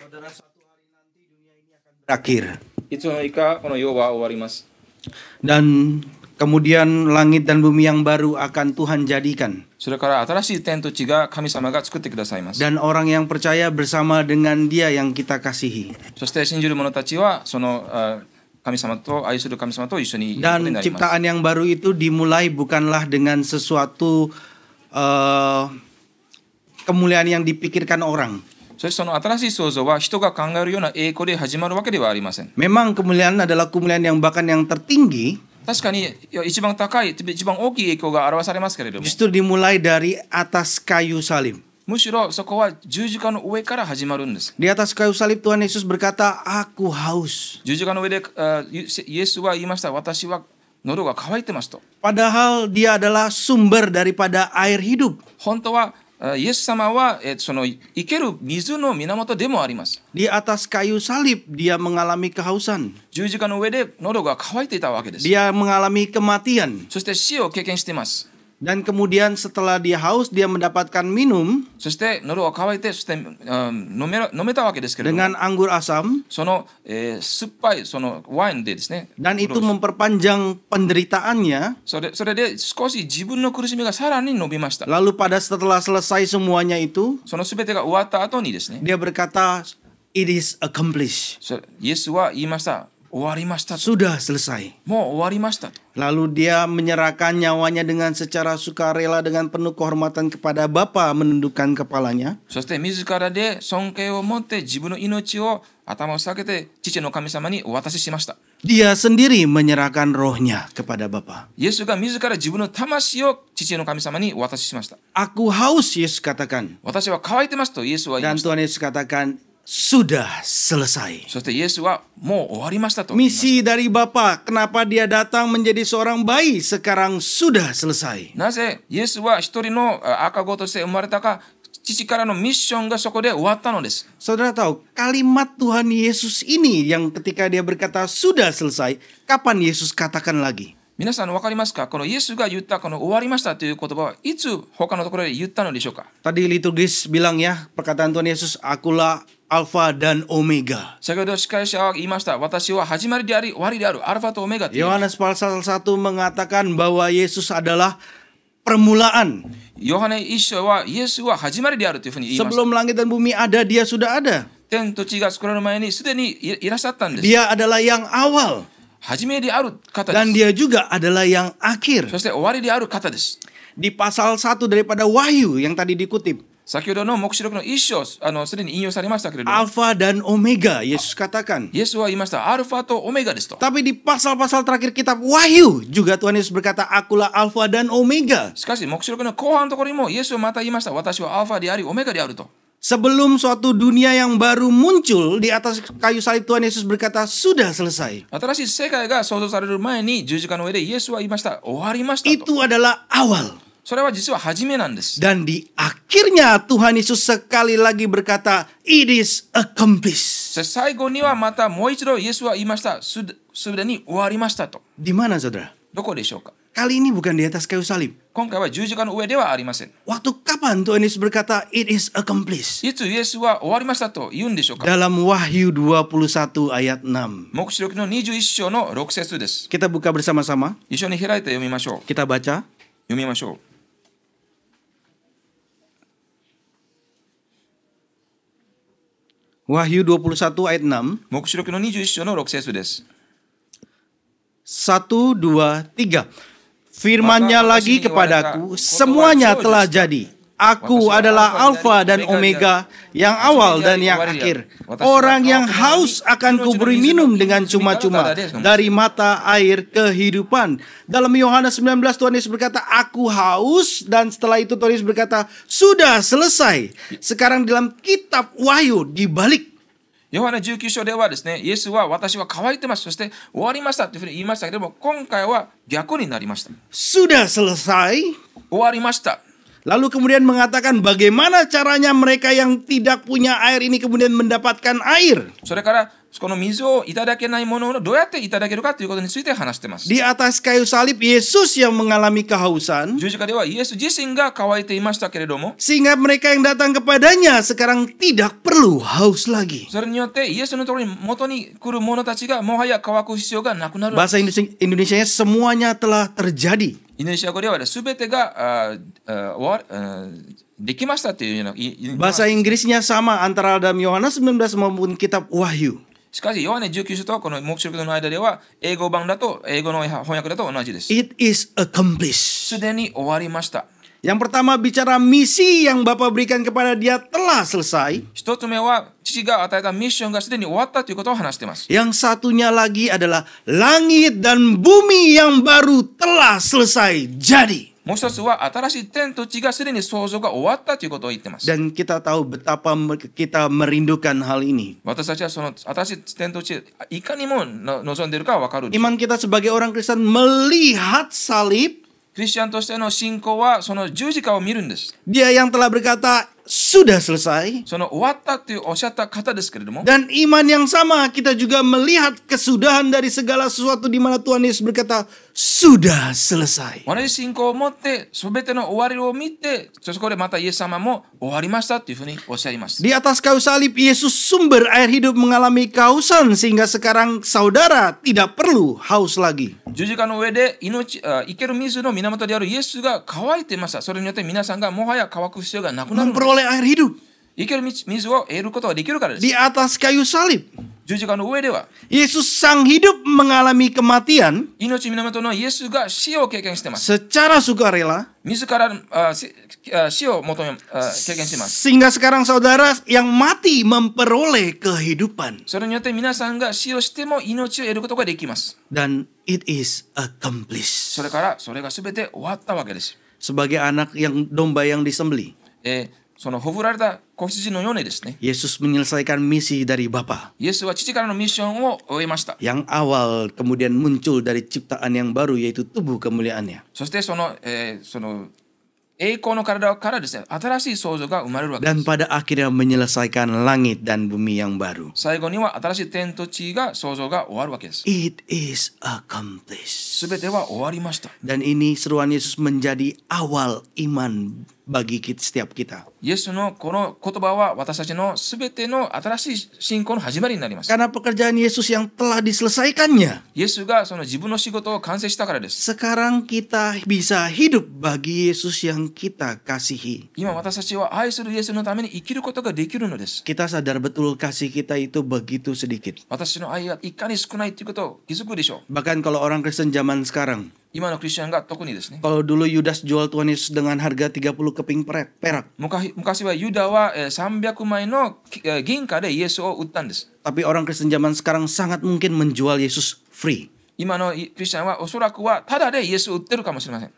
Saudara, suatu hari nanti dunia ini akan berakhir. いつの日かこの世は終わります。 Dan kemudian langit dan bumi yang baru akan Tuhan jadikan. それから新しい天と地が神様が作ってくださいます。 Dan orang yang percaya bersama dengan Dia yang kita kasihi. そして信じる者たちはその神様と愛する神様と一緒にいることに Dan なります。 ciptaan yang baru itu dimulai bukanlah dengan sesuatu kemuliaan yang dipikirkan orang. そしてその新しい創造は人が考えるような栄光で始まるわけではありません。 Memang kemuliaan adalah kemuliaan yang bahkan yang tertinggi, 確かに一番高い、一番大きい栄光が表されますけれども、 justru dimulai dari atas kayu salib. むしろそこは十字架の上から始まるんです。 Di atas kayu salib Tuhan Yesus berkata, "Aku haus." 十字架の上でイエスは言いました。私は喉が渇いてますと。 Padahal Dia adalah sumber daripada air hidup. 本当はイエス様はその生ける水の源でもあります。 Di atas kayu salib Dia mengalami kehausan. 十字架の上で喉が渇いていたわけです。 Dia mengalami kematian. そして死を経験しています。 Dan kemudian setelah dia haus, dia mendapatkan minum そして喉が渇いて、そして飲めたわけですけれども、 dengan anggur asam. その酸っぱいそのワインでですね、 Dan itu memperpanjang penderitaannya. それで少し自分の苦しみがさらに伸びました。 Lalu setelah selesai semuanya itu, その全てが終わった後にですね、 dia berkata, "It is accomplished." イエスは言いました。終わりましたと。 Sudah selesai. もう終わりましたと。 Lalu dia menyerahkan nyawanya dengan secara sukarela dengan penuh kehormatan kepada Bapa, menundukkan kepalanya. そして自らで尊敬を持って自分の命を頭を下げて父の神様にお渡ししました。 Dia sendiri menyerahkan rohnya kepada Bapa. イエスが自ら自分の魂を父の神様にお渡ししました。 Aku haus, Yesus katakan. 私は乾いてますとイエスは言い Dan ました。 Tuhan Yesus katakan, sudah selesai. そしてイエスはもう終わりましたと言いました。 Misi dari Bapa, kenapa dia datang menjadi seorang bayi, sekarang sudah selesai. なぜイエスは一人の赤子として生まれたか、父からのミッションがそこで終わったのです。 Saudara tahu, kalimat Tuhan Yesus ini yang ketika dia berkata sudah selesai, kapan Yesus katakan lagi? 皆さん分かりますか？このイエスが言ったこの終わりましたという言葉はいつ他のところで言ったのでしょうか？ Tadi liturgis bilang ya, perkataan Tuhan Yesus, akulah Alfa dan Omega. 先ほど司会者は言いました。私は始まりであり終わりであるアルファとオメガと言いました。 Yohanes pasal 1 mengatakan bahwa Yesus adalah permulaan. ヨハネ一章はイエスは始まりであるというふうに言いました。 Sebelum langit dan bumi ada, dia sudah ada. 天と地が作られる前にすでにいらっしゃったんです。 Dia adalah yang awal. 初めである方で Dan す。 dia juga adalah yang akhir. そして終わりである方です。 Di pasal 1 daripada Wahyu yang tadi dikutip, 先ほどの黙示録の一章、すでに引用されましたけれども、 Alfa dan Omega, Yesus katakan. イエスは言いました。アルファとオメガですと。 Tapi di pasal-pasal terakhir kitab Wahyu juga Tuhan Yesus berkata, akulah Alfa dan Omega. しかし黙示録の後半のところにもイエスはまた言いました。私はアルファでありオメガであると。 Sebelum suatu dunia yang baru muncul, di atas kayu salib Tuhan Yesus berkata, sudah selesai. 新しい世界が創造される前に十字架の上でイエスは言いました。終わりましたと。 Itu adalah awal. それは実は初めなんです。 Dan di akhirnya Tuhan Yesus sekali lagi berkata, it is accomplished. 最後にはまたもう一度イエスは言いました。すでに終わりましたと。 Di mana saudara? どこでしょうか？ Kali ini bukan di atas kayu salib. 今回は十字架の上ではありません。 Waktu kapan Tuhan Yesus berkata, it is accomplished? いつイエスは終わりましたと言うんでしょうか？ Dalam Wahyu 21 ayat 6. 黙示録の21章の6節です。 Kita buka bersama-sama. 一緒に開いて読みましょう。 Kita baca. 読みましょう。 Wahyu 21 ayat 6. 黙示録の21章の6節です。 1, 2, 3. Firman-Nya lagi kepadaku, semuanya telah jadi. Aku adalah Alfa dan Omega, yang awal dan yang akhir. Orang yang haus akan kuberi minum dengan cuma-cuma dari mata air kehidupan. Dalam Yohanes 19 Tuhan Yesus berkata, aku haus. Dan setelah itu Tuhan Yesus berkata, sudah selesai. Sekarang dalam kitab Wahyu dibalik. ヨハネ19章ではですね、イエスは私は乾いてます。そして終わりましたというふうに言いましたけれども、今回は逆になりました。 Sudah selesai. 終わりました。 Lalu kemudian mengatakan bagaimana caranya mereka yang tidak punya air ini kemudian mendapatkan air. それからこの水をいただけないものをどうやっていただけるかということについて話しています。 Di atas kayu salib Yesus yang mengalami kehausan, 十字架ではイエス自身が乾いていましたけれども、 sehingga mereka yang datang kepadanya sekarang tidak perlu haus lagi. それによってイエスのところに元に来る者たちがもはや乾く必要がなくなる。 Bahasa Indonesianya semuanya telah terjadi. インドネシア語では全てができましたというような言います。 Bahasa Inggrisnya sama antara dalam Yohanes 19 maupun kitab Wahyu. しかしヨハネ19章とこの黙示録の間では英語版だと英語の翻訳だと同じです。 It is accomplished. すでに終わりました。 Yang pertama bicara misi yang Bapa berikan kepada dia telah selesai. 一つ目は父が与えたミッションがすでに終わったということを話しています。 Yang satunya lagi adalah langit dan bumi yang baru telah selesai jadi. もう一つは新しい天と地がすでに創造が終わったということを言っています。 Dan kita tahu betapa kita merindukan hal ini. 私たちはその新しい天と地いかにも望んでいるか分かるでしょう。 Iman kita sebagai orang Kristen melihat salib. クリスチャンとしての信仰はその十字架を見るんです。 Dia yang telah berkata sudah selesai. その終わったというおっしゃった方ですけれども、 Dan iman yang sama kita juga melihat kesudahan dari segala sesuatu di mana Tuhan Yesus berkata sudah selesai. 同じ信仰を持って全ての終わりを見て、そこでまたイエス様も終わりましたというふうにおっしゃいます。 Di atas kayu salib Yesus sumber air hidup mengalami kehausan sehingga sekarang saudara tidak perlu haus lagi. 十字架の上で生ける水の源であるイエスが乾いていました。それによって皆さんがもはや乾く必要がなくなるのです。 Memperoleh air hidup. 生ける水を得ることができるからです。 Di atas kayu salib 十字架の上では Yesus sang hidup mengalami kematian 命源のイエスが死を経験しています。 secara sukarela 自ら死を求め経験しています。 sehingga sekarang saudara yang mati memperoleh kehidupan. それによって皆さんが死をしても命を得ることができます。 Dan it is accomplished. それからそれが全て終わったわけです。 Sebagai anak yang domba yang disembelih, そのほふられた子羊のようにですね、 Yesus menyelesaikan misi dari Bapa イエスは父からのミッションを終えました。 yang awal kemudian muncul dari ciptaan yang baru yaitu tubuh kemuliaannya. そしてその栄光の体からですね、新しい創造が生まれるわけで Dan す。 pada akhirnya menyelesaikan langit dan bumi yang baru. 最後には新しい天と地が創造が終わるわけです。 It is accomplished. すべては終わりました。 Dan ini seruan Yesus menjadi awal iman bagi setiap kita. イエスのこの言葉は私たちのすべての新しい信仰の始まりになります。 Karena pekerjaan Yesus yang telah diselesaikannya. イエスがその自分の仕事を完成したからです。 Sekarang kita bisa hidup bagi Yesus yang kita kasihi. 今私たちは愛するイエスのために生きることができるのです。 Kita sadar betul kasih kita itu begitu sedikit. 私の愛がいかに少ないということを気づくでしょう。 Bahkan kalau orang Kristen zaman sekarang, 今のクリスチャンが特にですね。 kalau dulu Yudas jual Tuhan Yesus dengan harga 30 keping perak. 昔はユダは300枚の銀貨でイエスを売ったんです。 Tapi orang Kristen zaman sekarang sangat mungkin menjual Yesus free. 今のクリスチャンはおそらくはただでイエスを売ってるかもしれません。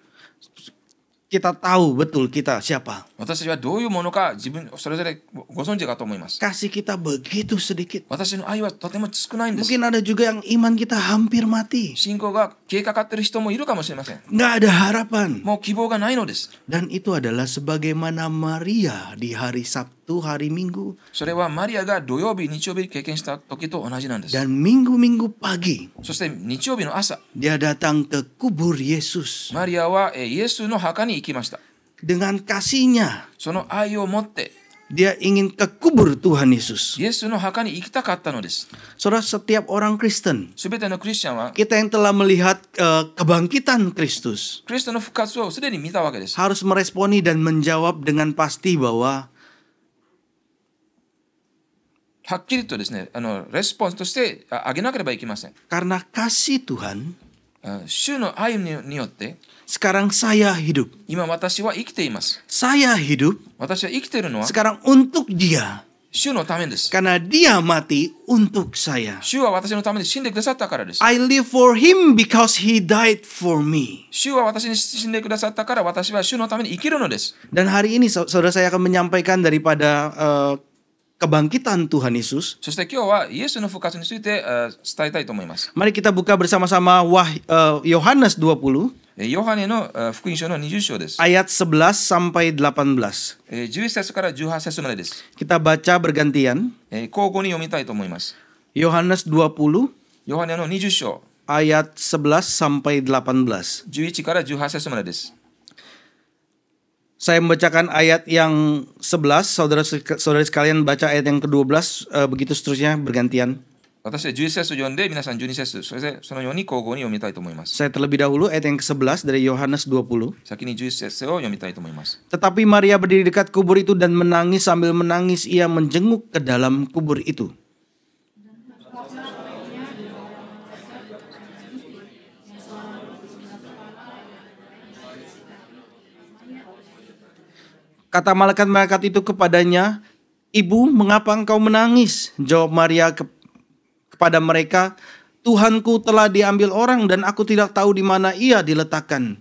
Kita tahu betul kita siapa. 私たちはどういうものか自分それぞれご存知かと思います。 Kasih kita begitu sedikit. 私の愛はとても少ないんです。 Mungkin ada juga yang iman kita hampir mati. 信仰が消えかかっている人もいるかもしれません。 Nggak ada harapan. もう希望がないのです。 Dan itu adalah sebagaimana Maria di hari Sabtu, hari Minggu, それはマリアが土曜日、日曜日に経験した時と同じなんです。 dan Minggu-minggu pagi そして日曜日の朝、 dia datang ke kubur Yesus マリアはイエスの墓に行きました。 dengan kasihnya. その愛を持って Dia ingin ke kubur Tuhan Yesus. イエスの墓に行きたかったのです。 Saudara, setiap orang Kristen, すべてのクリスチャンは kita yang telah melihat kebangkitan Kristus, クリストの復活をすでに見たわけです。 harus meresponi dan menjawab dengan pasti bahwa はっきりとですね、レスポンスとしてあげなければいけません。 karena kasih Tuhan, 主の愛によって sekarang saya hidup. 今私は生きています。 Saya hidup 私は生きているのは sekarang untuk Dia. 主のためです。 Karena Dia mati untuk saya. 主は私のために死んでくださったからです。 I live for Him because He died for me. 主は私に死んでくださったから私は主のために生きるのです。 Dan hari ini saudara saya akan menyampaikan daripada kebangkitan Tuhan Yesus. そして今日はイエスの復活について伝えたいと思います。 Mari kita buka bersama-sama Yohanes 20ヨハネの福音書の20章です。 ayat 11 sampai 18. 11節から18節までです。 Kita baca bergantian. 交互に読みたいと思います。Yohanes 20ヨハネの20章、 ayat 11 sampai 18. 11から18節までです。 Saya membacakan ayat yang 11, saudara sekalian baca ayat yang ke-12, begitu seterusnya bergantian. 私は11節を読んで、皆さん12節、それでそのように交互に読みたいと思います。 Saya terlebih dahulu ayat yang ke-11 dari Yohanes 20. 先に11節を読みたいと思います。 Tetapi Maria berdiri dekat kubur itu dan menangis, sambil menangis ia menjenguk ke dalam kubur itu. Kata malaikat-malaikat itu kepadanya, "Ibu, mengapa engkau menangis?" Jawab Maria kepada mereka, "Tuhanku telah diambil orang dan aku tidak tahu di mana ia diletakkan."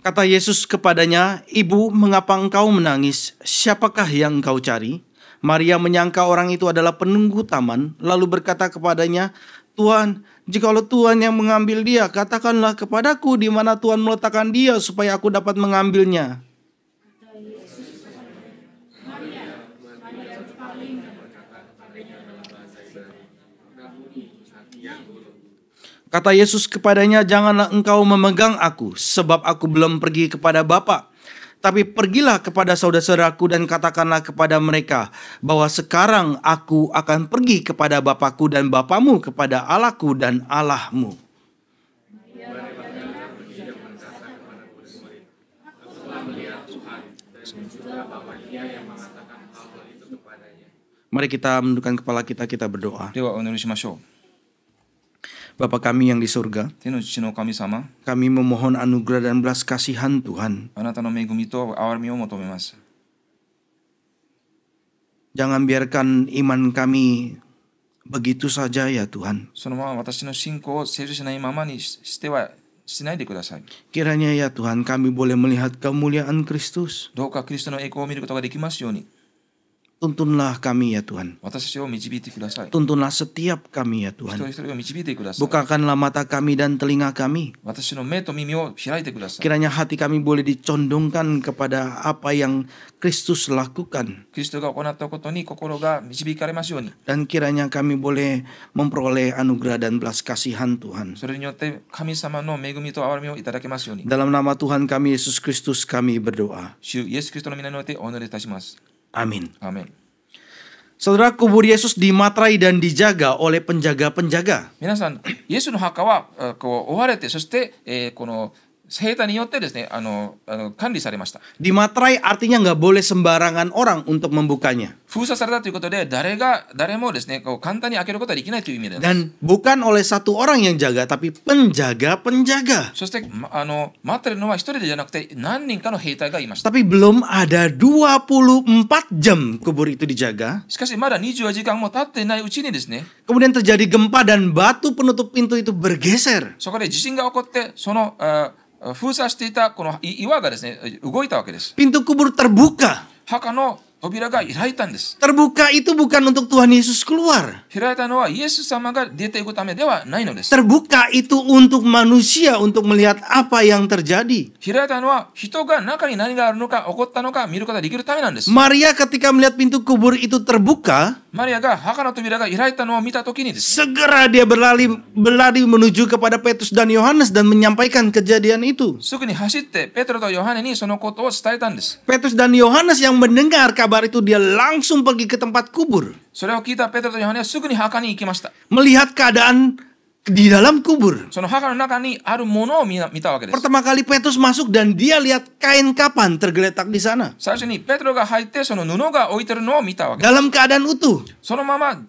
Kata Yesus kepadanya, "Ibu, mengapa engkau menangis? Siapakah yang engkau cari?" Maria menyangka orang itu adalah penunggu taman, lalu berkata kepadanya, "Tuhan, jikalau Tuhan yang mengambil dia, katakanlah kepadaku di mana Tuhan meletakkan dia supaya aku dapat mengambilnya." Kata Yesus kepadanya, "Janganlah engkau memegang aku, sebab aku belum pergi kepada Bapa. Tapi pergilah kepada saudara-saudaraku dan katakanlah kepada mereka bahwa sekarang aku akan pergi kepada Bapakku dan Bapamu, kepada Allahku dan Allahmu." Mari kita menundukkan kepala kita, kita berdoa. ではお祈りしましょう。 Bapa kami yang di surga, 天の父の神様、 kami memohon anugerah dan belas kasihan Tuhan. あなたの恵みと憐れみを求めます。 Jangan biarkan iman kami begitu saja ya Tuhan. そのまま私の信仰を成就しないままにしてはしないでください。 Kiranya ya Tuhan kami boleh melihat kemuliaan Kristus. どうかキリストの栄光を見ることができますように、 Tuntunlah kami ya Tuhan. 私たちを導いてください。 Tuntunlah setiap kami ya 一人 Tuhan. 一人を導いてください。 Bukakanlah mata kami dan telinga kami. 私の目と耳を開いてください。 Kiranya hati kami boleh dicondongkan kepada apa yang Kristus lakukan. キリストが行ったことに心が導かれますように、 Dan kiranya kami boleh memperoleh anugerah dan belas kasihan Tuhan. それによって神様の恵みと憐れみをいただけますように、 Dalam nama Tuhan kami Yesus Kristus kami berdoa. 主イエス・キリストの皆においてお祈りいたします。 Amin. アーメン。 Saudara, kubur Yesus dimatrai dan dijaga oleh penjaga-penjaga. 皆さん、イエスの墓はこう追われて、そして、この兵隊によってですね、管理されました。 Dimatrai artinya nggak boleh sembarangan orang untuk membukanya. 封鎖されたということで、誰もですね、こう簡単に開けることはできないという意味です。 Dan bukan oleh satu orang yang jaga, tapi penjaga-penjaga. そして待ってるのは一人でじゃなくて何人かの兵隊がいました。 Tapi belum ada 24 jam kubur itu dijaga. しかしまだ24時間も経っていないうちにですね、 Kemudian terjadi gempa dan batu penutup pintu itu bergeser. そこで地震が起こって、その封鎖していたこの岩がですね、動いたわけです。 Pintu kubur terbuka. 墓の扉が開いたんです。 Terbuka itu bukan untuk Tuhan Yesus keluar. 開いたのはイエス様が出ていくためではないのです。 Terbuka itu untuk manusia untuk melihat apa yang terjadi. 開いたのは人が中に何があるのか、起こったのか見ることができるためなんです。 Maria ketika melihat pintu kubur itu terbuka, マリアが墓の扉が開いたのを見たときにです。 segera dia berlari menuju kepada Petrus dan Yohanes dan menyampaikan kejadian itu. すぐに走ってペテロとヨハネにそのことを伝えたんです。 Petrus dan Yohanes yang mendengar kabar itu dia langsung pergi ke tempat kubur. それを聞いたペテロとヨハネはすぐに墓に行きました。 Melihat keadaan di dalam kubur. その墓の中にあるものを見たわけです。 Pertama kali Petrus masuk dan dia lihat kain kapan tergeletak di sana. 最初にペテロが入ってその布が置いてるのを見たわけです。 Dalam keadaan utuh. そのまま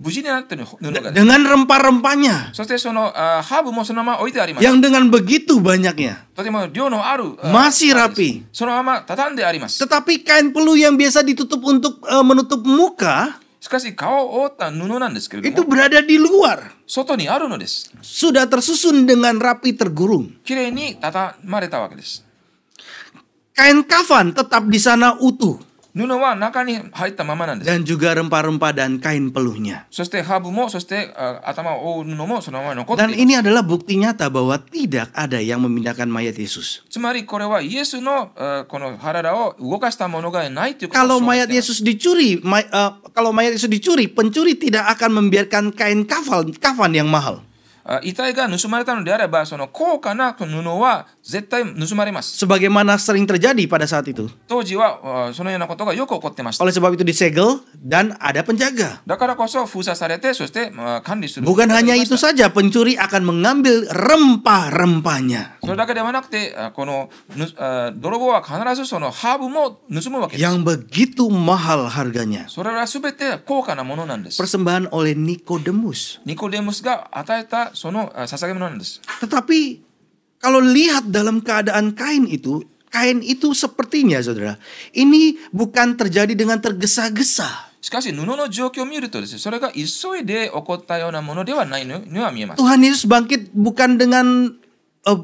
無事になってる布がです。 Dengan rempah-rempahnya. そしてそのハーブもそのまま置いてあります。 Yang dengan begitu banyaknya. とても量のある Masih rapi. そのまま畳んであります。 Tetapi kain pelu yang biasa ditutup untuk menutup muka しかし顔を覆った布なんですけれ itu ども、 berada di luar. 外にあるのです。 Sudah tersusun dengan rapi tergulung. きれいに畳まれたわけです。 Kain kafan tetap di sana utuh. 布は中に入ったままなんです。 dan juga rempah-rempah dan kain peluhnya. そしてハーブも、そして頭を覆う布もそのまま残って Dan います。 ini adalah bukti nyata bahwa tidak ada yang memindahkan mayat Yesus. つまりこれはイエスのこの体を動かしたものがないということを Kalau 証明 mayat しています。 Yesus dicuri, kalau mayat Yesus dicuri, pencuri tidak akan membiarkan kain kafan yang mahal. 遺体が盗まれたのであれば、その高価な布は絶対盗まれます。 Sebagaimana sering terjadi pada saat itu. 当時はそのようなことがよく起こってました。 Oleh sebab itu disegel dan ada penjaga. だからこそ封鎖されて、そして管理する。 Bukan hanya itu saja, pencuri akan mengambil rempah-rempahnya それだけではなくて、この泥棒は必ずそのハーブも盗むわけです。 yang begitu mahal harganya. それはすべて高価なものなんです。 Persembahan oleh Nikodemus. ニコデムスが与えたその捧げ物なんです。 Tetapi kalau lihat dalam keadaan kain itu sepertinya saudara, ini bukan terjadi dengan tergesa-gesa. しかし布の状況を見るとですね、それが急いで起こったようなものではないのには見えます。 Tuhan Yesus bangkit bukan dengan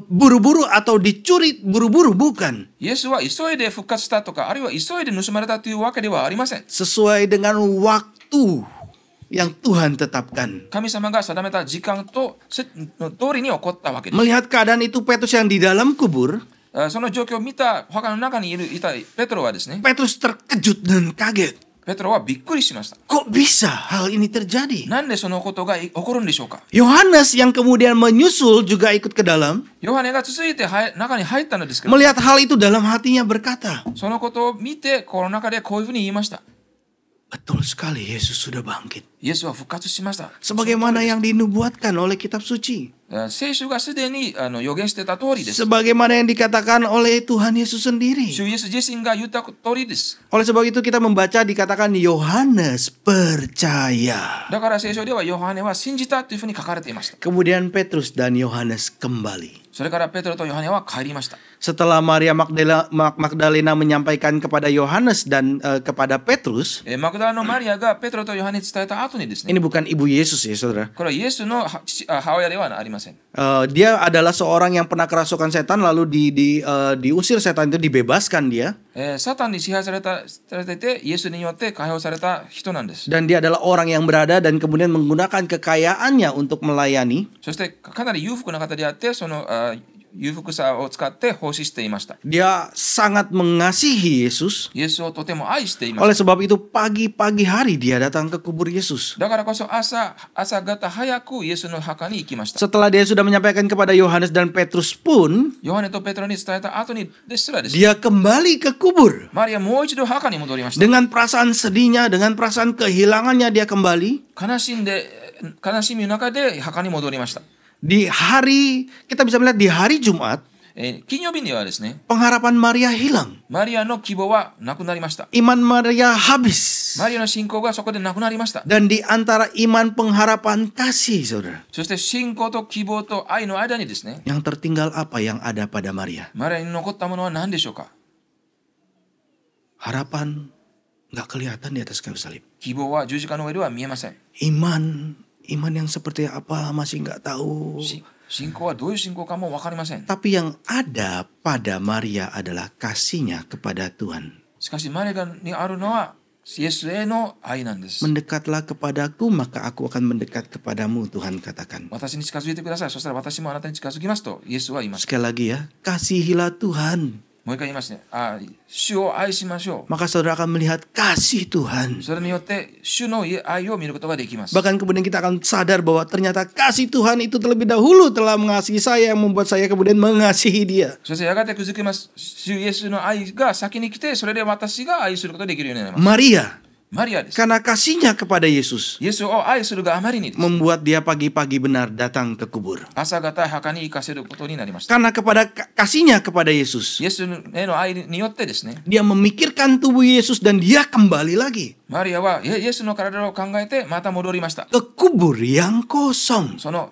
buru-buru atau dicuri buru-buru, bukan. イエスは急いで復活したとか、あるいは急いで盗まれたというわけではありません。 Sesuai dengan waktu yang Tuhan tetapkan. 神様が定めた時間との通りに起こったわけです。 Melihat keadaan itu, Petrus yang di dalam kubur, その状況を見たお墓の中にいたペトロはですね、 Petrus terkejut dan kaget. ペトロはびっくりしました。 Kok bisa hal ini terjadi? なんでそのことが起こるんでしょうか。 Yohanes yang kemudian menyusul juga ikut ke dalam, ヨハネが続いて中に入ったのですけど、 melihat hal itu dalam hatinya berkata, そのことを見て、この中でこういうふうに言いました。 betul sekali Yesus sudah bangkit. イエスは復活しました。 Sebagaimana yang dinubuatkan oleh kitab suci. 聖書がすでに予言してた通りです。 Sebagaimana yang dikatakan oleh Tuhan Yesus sendiri. 主イエス自身が言った通りです。 Oleh sebab itu kita membaca dikatakan Yohanes percaya. だから聖書ではヨハネは信じたというふうに書かれていました。 Kemudian Petrus dan Yohanes kembali. それからペトロとヨハネは帰りました。 Setelah Maria Magdalena menyampaikan kepada Yohanes dan kepada Petrus, マグダラのマリアがペトロとヨハネに伝えた後にですね、 ini bukan ibu Yesus ya saudara. これはイエスの母親ではありません。 Dia adalah seorang yang pernah kerasukan setan lalu diusir setan itu, dibebaskan dia. サタンに支配されてて、イエスによって解放された人なんです。 Dan dia adalah orang yang berada dan kemudian menggunakan kekayaannya untuk melayani. そしてかなり裕福な方であって、その裕福さを使って奉仕していました。 Dia sangat mengasihi Yesus. イエスをとても愛していま Oleh した。 sebab itu pagi-pagi hari dia datang ke kubur Yesus. だからこそ朝方早くイエスの墓に行きました。 Setelah dia sudah menyampaikan kepada Yohanes dan Petrus pun, ヨハネとペトロに伝えた後にですらですね、 dia kembali ke kubur. マリアもう一度墓に戻りました。 Dengan perasaan sedihnya, dengan perasaan kehilangannya dia kembali. 悲しみの中で墓に戻りました。 Kita bisa melihat di hari Jumat, 金曜日にはですね、 pengharapan Maria hilang. マリアの希望はなくなりました。 Iman Maria habis. マリアの信仰がそこでなくなりました。 Dan di antara iman, pengharapan, kasih, saudara, そして信仰と希望と愛の間にですね、 yang tertinggal apa yang ada pada Maria? マリアに残ったものは何でしょうか。 Harapan nggak kelihatan di atas kayu salib. 希望は十字架の上では見えません。 Iman yang seperti apa masih nggak tahu. 信仰はどういう信仰かも分かりません。 Tapi yang ada pada Maria adalah kasihnya kepada Tuhan. しかしマリアにあるのはイエスへの愛なんです。 Mendekatlah kepadaku, maka aku akan mendekat kepadamu, Tuhan katakan. 私に近づいてください。そしたら私もあなたに近づきますとイエスは言います。 Sekali lagi ya, kasihilah Tuhan. もう一回言いますね。主を愛しましょう。 Maka saudara akan melihat kasih Tuhan. それによって主の愛を見ることができます。 Bahkan kemudian kita akan sadar bahwa ternyata kasih Tuhan itu terlebih dahulu telah mengasihi saya, yang membuat saya kemudian mengasihi dia. そしてやがて気づきます。主イエスの愛が先に来て、それで私が愛することができるようになります。 Maria, マリアです。 karena kasihnya kepada Yesus, イエスを愛するがあまりにです。 membuat dia pagi-pagi benar datang ke kubur. 朝方墓に行かせることになりました。 Karena kasihnya kepada Yesus, イエスへの愛によってですね、 dia memikirkan tubuh Yesus dan dia kembali lagi マリアはイエスの体を考えてまた戻りました。 ke kubur yang kosong. その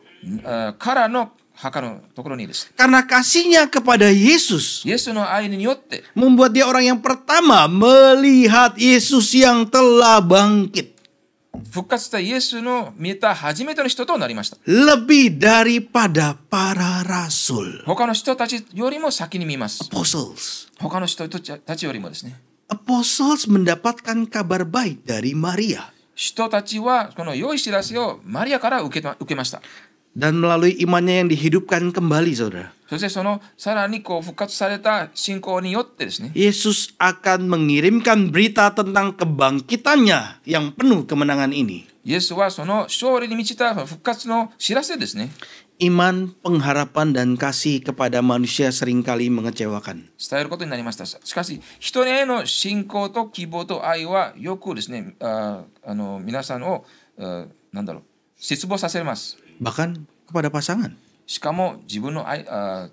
からの墓のところにです。 Karena kasihnya kepada Yesus イエスの愛によって membuat dia orang yang pertama melihat Yesus yang telah bangkit. 復活したイエスの見た初めての人となりました。 Lebih daripada para rasul. 他の人たちよりも先に見ます。 Apostles. 他の人たちよりもですね。apostles mendapatkan kabar baik dari Maria. 人たちはこの良い知らせをマリアから受けました。 Dan melalui imannya yang dihidupkan kembali, saudara, そしてそのさらに復活された信仰によってですね、 Yesus akan mengirimkan berita tentang kebangkitannya yang penuh kemenangan ini. イエスはその勝利に満ちた復活の知らせですね、 Iman, pengharapan, dan kasih kepada manusia seringkali mengecewakan. 伝えることになりました。しかし、人への信仰と希望と愛はよくですね、皆さんを、失望させます。 Bahkan kepada pasangan. しかも自分の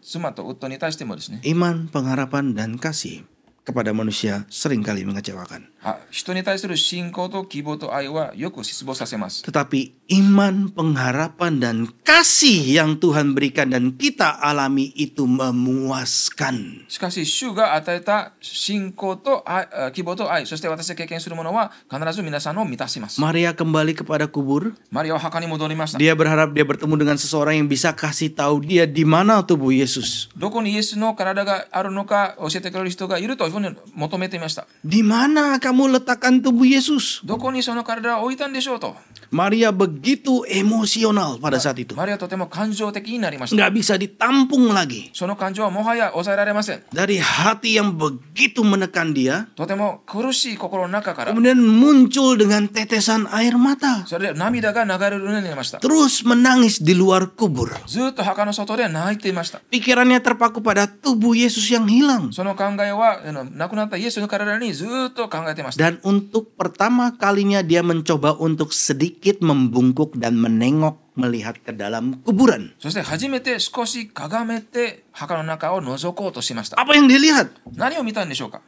妻と夫に対してもですね、 Iman, pengharapan, dan kasih kepada manusia seringkali mengecewakan. 人に対する信仰と希望と愛はよく失望させます。 Tetapi iman, pengharapan, dan kasih yang Tuhan berikan dan kita alami itu memuaskan. しかし、主が与えた信仰と希望と愛、そして私が経験するものは必ず皆さんを満たします。 Maria kembali kepada kubur. マリアは墓に戻りました。 Dia berharap dia bertemu dengan seseorang yang bisa kasih tahu dia di mana tubuh Yesus. どこにイエスの体があるのか教えてくれる人がいるというふうに求めていました。 Di mana kamu letakkan tubuh Yesus? どこにその体を置いたんでしょうと。 Maria begitu emosional pada saat itu. マリアはとても感情的になりました。 Nggak bisa ditampung lagi. その感情はもはや抑えられません。 Dari hati yang begitu menekan dia, とても苦しい心の中から、 kemudian muncul dengan tetesan air mata. それで涙が流れるようになりました。 Terus menangis di luar kubur. ずっと墓の外で泣いていました。 Pikirannya terpaku pada tubuh Yesus yang hilang. その考えは亡くなったイエスの体にずっと考えていました。 Dan untuk pertama kalinya dia mencoba untuk sedikit membungkuk dan menengok melihat ke dalam kuburan. そして初めて少しかがめて墓の中を覗こうとしました。 Apa yang dilihat? 何を見たんでしょうか。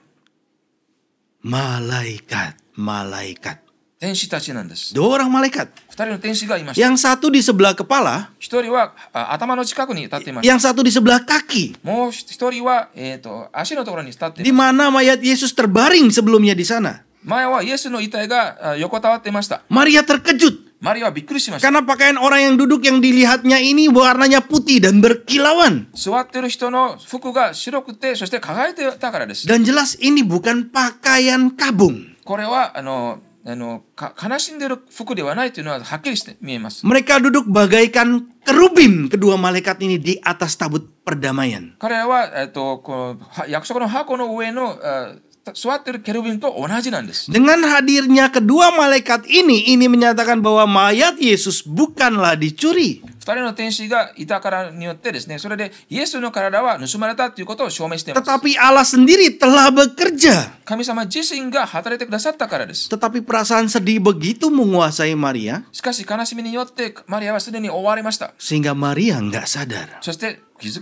Malaikat, malaikat. 天使たちなんです。 Dua orang malaikat. 二人の天使がいました。 Yang satu di sebelah kepala, 一人は頭の近くに立っていました。 yang satu di sebelah kaki. もう一人は、足のところに立ってい Di ました。 mana mayat Yesus terbaring sebelumnya di sana. 前はイエスの遺体が横たわっていました。 Maria terkejut マリアはびっくりしました。 karena pakaian orang yang duduk yang dilihatnya ini warnanya putih dan berkilauan. 座っている人の服が白くて、そして輝いていたからです。 Dan jelas ini bukan pakaian kabung. これは悲しんでいる服ではないというのははっきりして見えます。 Mereka duduk bagaikan kerubim kedua malaikat ini di atas tabut perdamaian. 彼らは、この約束の箱の上の座っているケルビンと同じなんです。 Dengan hadirnya kedua malaikat ini menyatakan bahwa mayat Yesus bukanlah dicuri. 二人の天使がいたからによってですね、それでイエスの体は盗まれたということを証明しています。 Tetapi Allah sendiri telah bekerja. 神様自身が働いてくださったからです。 Tetapi perasaan sedih begitu menguasai Maria しかし悲しみによってマリアはすでに追われました。 sehingga Maria nggak sadar. そして気づ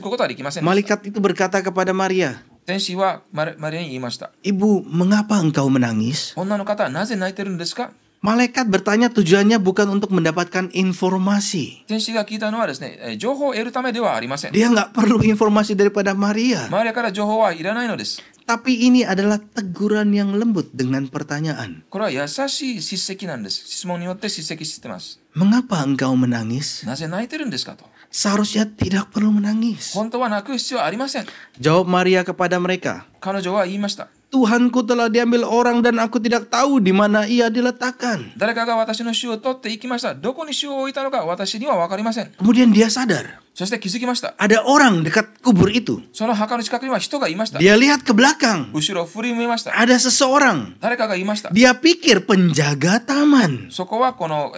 くことはできませんでした。 Malaikat itu berkata kepada Maria, 天使はマリアに言いました。 Ibu, mengapa engkau menangis? 女の方はなぜ泣いてるんですか。 Malaikat bertanya tujuannya bukan untuk mendapatkan informasi. 天使が聞いたのはですね、情報を得るためではありません。 Dia nggak perlu informasi daripada Maria. マリアから情報はいらないのです。 Tapi ini adalah teguran yang lembut dengan pertanyaan. これは優しい叱責なんです。質問によって叱責しています。 Mengapa engkau menangis? なぜ泣いてるんですかと。 Seharusnya tidak perlu menangis. 本当は泣く必要はありません。 Jawab Maria kepada mereka, 彼女は言いました。 Tuhanku telah diambil orang dan aku tidak tahu di mana ia diletakkan. 誰かが私の主を取って行きました。どこに主を置いたのか私には分かりません。 Kemudian dia sadar, そして気づきました。 ada orang dekat kubur itu. その墓の近くには人がいました。 Dia lihat ke belakang, 後ろを振り向きました。 ada seseorang. 誰かがいました。 Dia pikir penjaga taman. そこはこの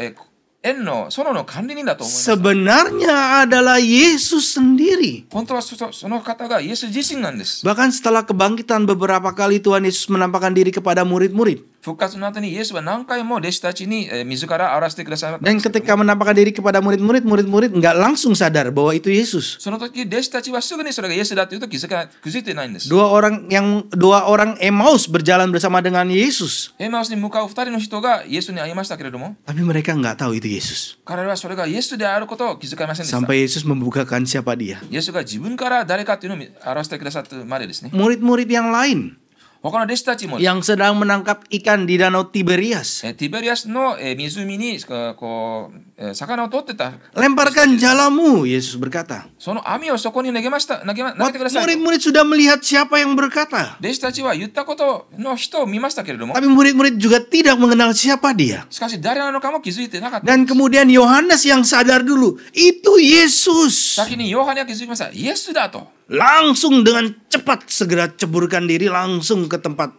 園の園の管理人だと思いました。 Sebenarnya adalah Yesus sendiri. 本当はその方がイエス自身なんです。 Bahkan setelah kebangkitan beberapa kali Tuhan Yesus menampakkan diri kepada murid-murid. 復活の後にイエスは何回も弟子たちに自ら表してくださいました。 Dan ketika menampakkan diri kepada murid-murid, murid-murid nggak langsung sadar bahwa itu Yesus. その時弟子たちはすぐにそれがイエスだというと気づいてないんです。 Dua orang Emmaus berjalan bersama dengan Yesus. エマウスに向かう二人の人がイエスに会いましたけれども、 Tapi mereka nggak tahu itu Yesus. 彼らはそれがイエスであることを気づかれませんでした。 Sampai Yesus membukakan siapa dia. イエスが自分から誰かというのを表してくださったまでですね。 Murid-murid yang lain 他の弟子たちも、yang sedang menangkap ikan di Danau Tiberias. ティベリアスの湖に魚を取ってた。 Lemparkan jalamu, Yesus berkata. その網をそこに投げてくださいと。 Murid-murid sudah melihat siapa yang berkata. 弟子たちは言ったことの人を見ましたけれども、 Tapi murid-murid juga tidak mengenal siapa dia. しかし誰なのかも気づいてなかった。 Dan kemudian Yohanes yang sadar dulu, itu Yesus. 先にヨハネは気づきました。イエスだと。 Langsung dengan cepat segera ceburkan diri langsung ke tempat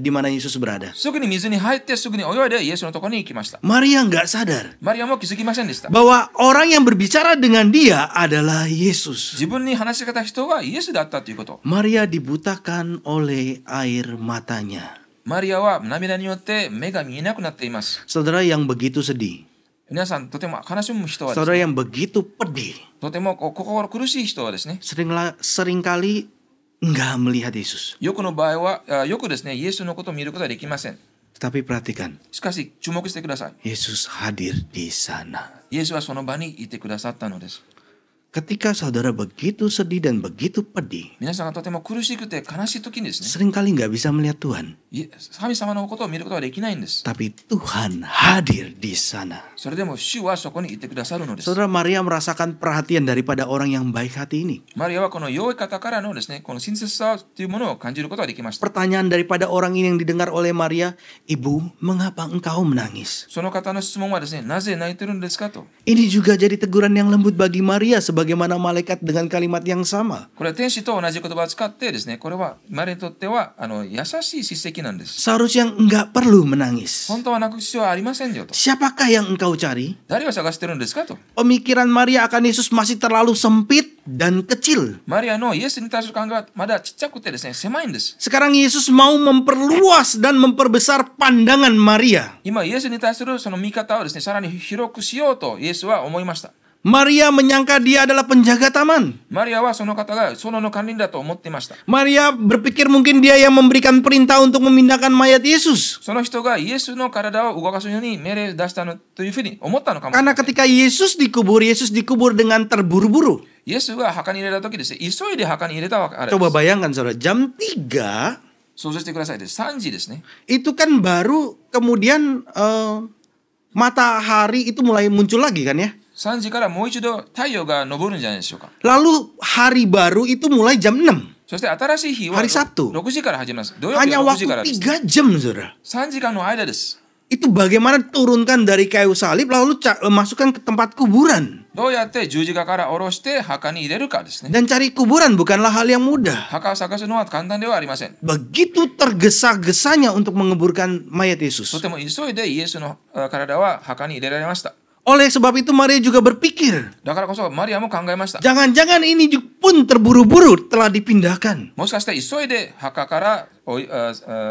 di mana Yesus berada. すぐに水に入ってすぐに泳いでイエスのところに行きました。 Maria nggak sadar マリアも気づきませんでした。 bahwa orang yang berbicara dengan dia adalah Yesus. 自分に話し方人がイエスだったということ。 Maria dibutakan oleh air matanya. マリアは涙によって目が見えなくなっています。 Saudara yang begitu sedih. 皆さんとても悲しむ人はですね、 Saudara yang begitu pedih. とても心苦しい人はですね、 Seringkali nggak melihat Yesus. よくの場合はよくですね、イエスのことを見ることはできません。 Tetapi perhatikan, しかし注目してください。 Yesus hadir di sana. イエスはその場にいてくださったのです。 Ketika saudara begitu sedih dan begitu pedih, 皆さんがとても苦しくて悲しい時にですね、 seringkali nggak bisa melihat Tuhan. 神様のことを見ることはできないんです。 Tapi Tuhan hadir di sana. それでも主はそこにいてくださるのです。 Saudara, Maria merasakan perhatian daripada orang yang baik hati ini. マリアはこの良い方からのですね、この親切さというものを感じることができました。 Pertanyaan daripada orang ini yang didengar oleh Maria, Ibu, mengapa engkau menangis? その方の質問はですね、なぜ泣いてるんですかと。 Ini juga jadi teguran yang lembut bagi Maria sebagaimana malaikat dengan kalimat yang sama. これは天使と同じ言葉を使ってですね、これはマリアにとっては優しい叱責なんです。 Seharusnya enggak perlu menangis. 本当は泣く必要はありませんよと。 Siapakah yang engkau cari? 誰を探してるんですかと。 Pemikiran Maria akan Yesus masih terlalu sempit dan kecil. マリアのイエスに対する考えはまだちっちゃくてですね、狭いんです。 Sekarang Yesus mau memperluas dan memperbesar pandangan Maria. 今イエスに対するその見方をですね、さらに広くしようとイエスは思いました。 Maria menyangka dia adalah penjaga taman. マリアはその方が園の管理人だと思っていました。 Maria berpikir mungkin dia yang memberikan perintah untuk memindahkan mayat Yesus. その人がイエスの体を動かすように命令出したのというふうに思ったのかもしれ Karena ません。 ketika Yesus dikubur dengan terburu-buru. イエスが墓に入れた時ですね、急いで墓に入れたわけです。 Coba bayangkan saudara, jam 3 想像してくださいです。3時ですね。 itu kan baru kemudian matahari itu mulai muncul lagi kan ya. 3時からもう一度太陽が昇るんじゃないでしょうか。 Lalu hari baru itu mulai jam 6. そして新しい日は Hari Sabtu. 6時から始まります。土曜日 Hanya は6時 waktu からです。 3 jam saudara. 3時間の間です。 Itu bagaimana turunkan dari kayu salib lalu masukkan ke tempat kuburan. どうやって十字架から下ろして墓に入れるかですね。 Dan cari kuburan bukanlah hal yang mudah. 墓を探すのは簡単ではありません。 Begitu tergesa-gesanya untuk menguburkan mayat Yesus. とても急いでイエスの体は墓に入れられました。 Oleh sebab itu Maria juga berpikir, だからこそマリアも考えました。 jangan-jangan ini pun terburu-buru telah dipindahkan. もしかして急いで墓から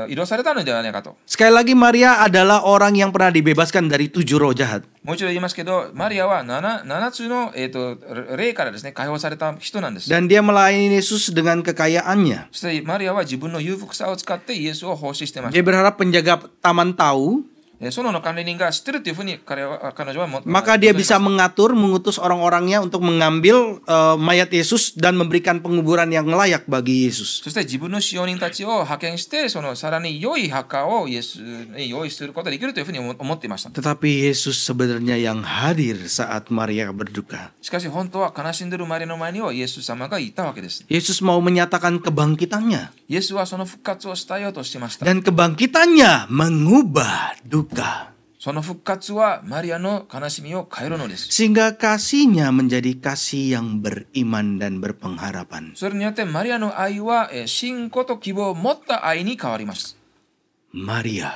移動されたのではないかと。 Sekali lagi Maria adalah orang yang pernah dibebaskan dari 7 roh jahat. もう一度言いますけど、マリアは 7つの、霊からですね、解放された人なんです。 Dan dia melayani Yesus dengan kekayaannya. そしてマリアは自分の裕福さを使ってイエスを奉仕してまし Dia berharap penjaga taman tahu, た。園の管理人が知ってるというふうに彼女はmaka dia bisa mengutus orang-orangnya untuk mengambil mayat Yesus dan memberikan penguburan yang layak bagi Yesus. そして自分の使用人たちを派遣して、そのさらに良い墓をイエスに用意することができるというふうに思っていました。 Tetapi Yesus sebenarnya yang hadir saat Maria berduka. しかし本当は悲しんでいるマリアの前にはイエス様がいたわけです。 Yesus mau menyatakan kebangkitannya. イエスはその復活をしたようとしてました。 Dan kebangkitannya mengubah duka. その復活はマリアの悲しみを変えるのです。 Sehingga kasihnya menjadi kasih yang beriman dan berpengharapan. それによってマリアの愛は信仰と希望を持った愛に変わります。 Maria,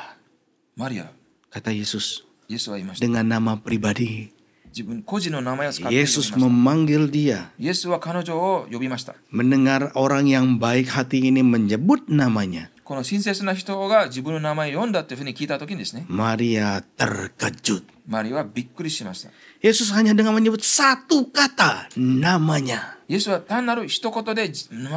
マリア、 kata Yesus, イエスは言いました。 dengan nama pribadi. 自分個人の名前を使って呼びま Yesus した。 memanggil dia. イエスは彼女を呼びました。 Mendengar orang yang baik hati ini menyebut namanya. この親切な人が自分の名前を読んだというふうに聞いたときにですね、 Maria terkejut. マリアはびっくりしました。 Yesus hanya dengan menyebut satu kata, namanya. イエスは単なる一言で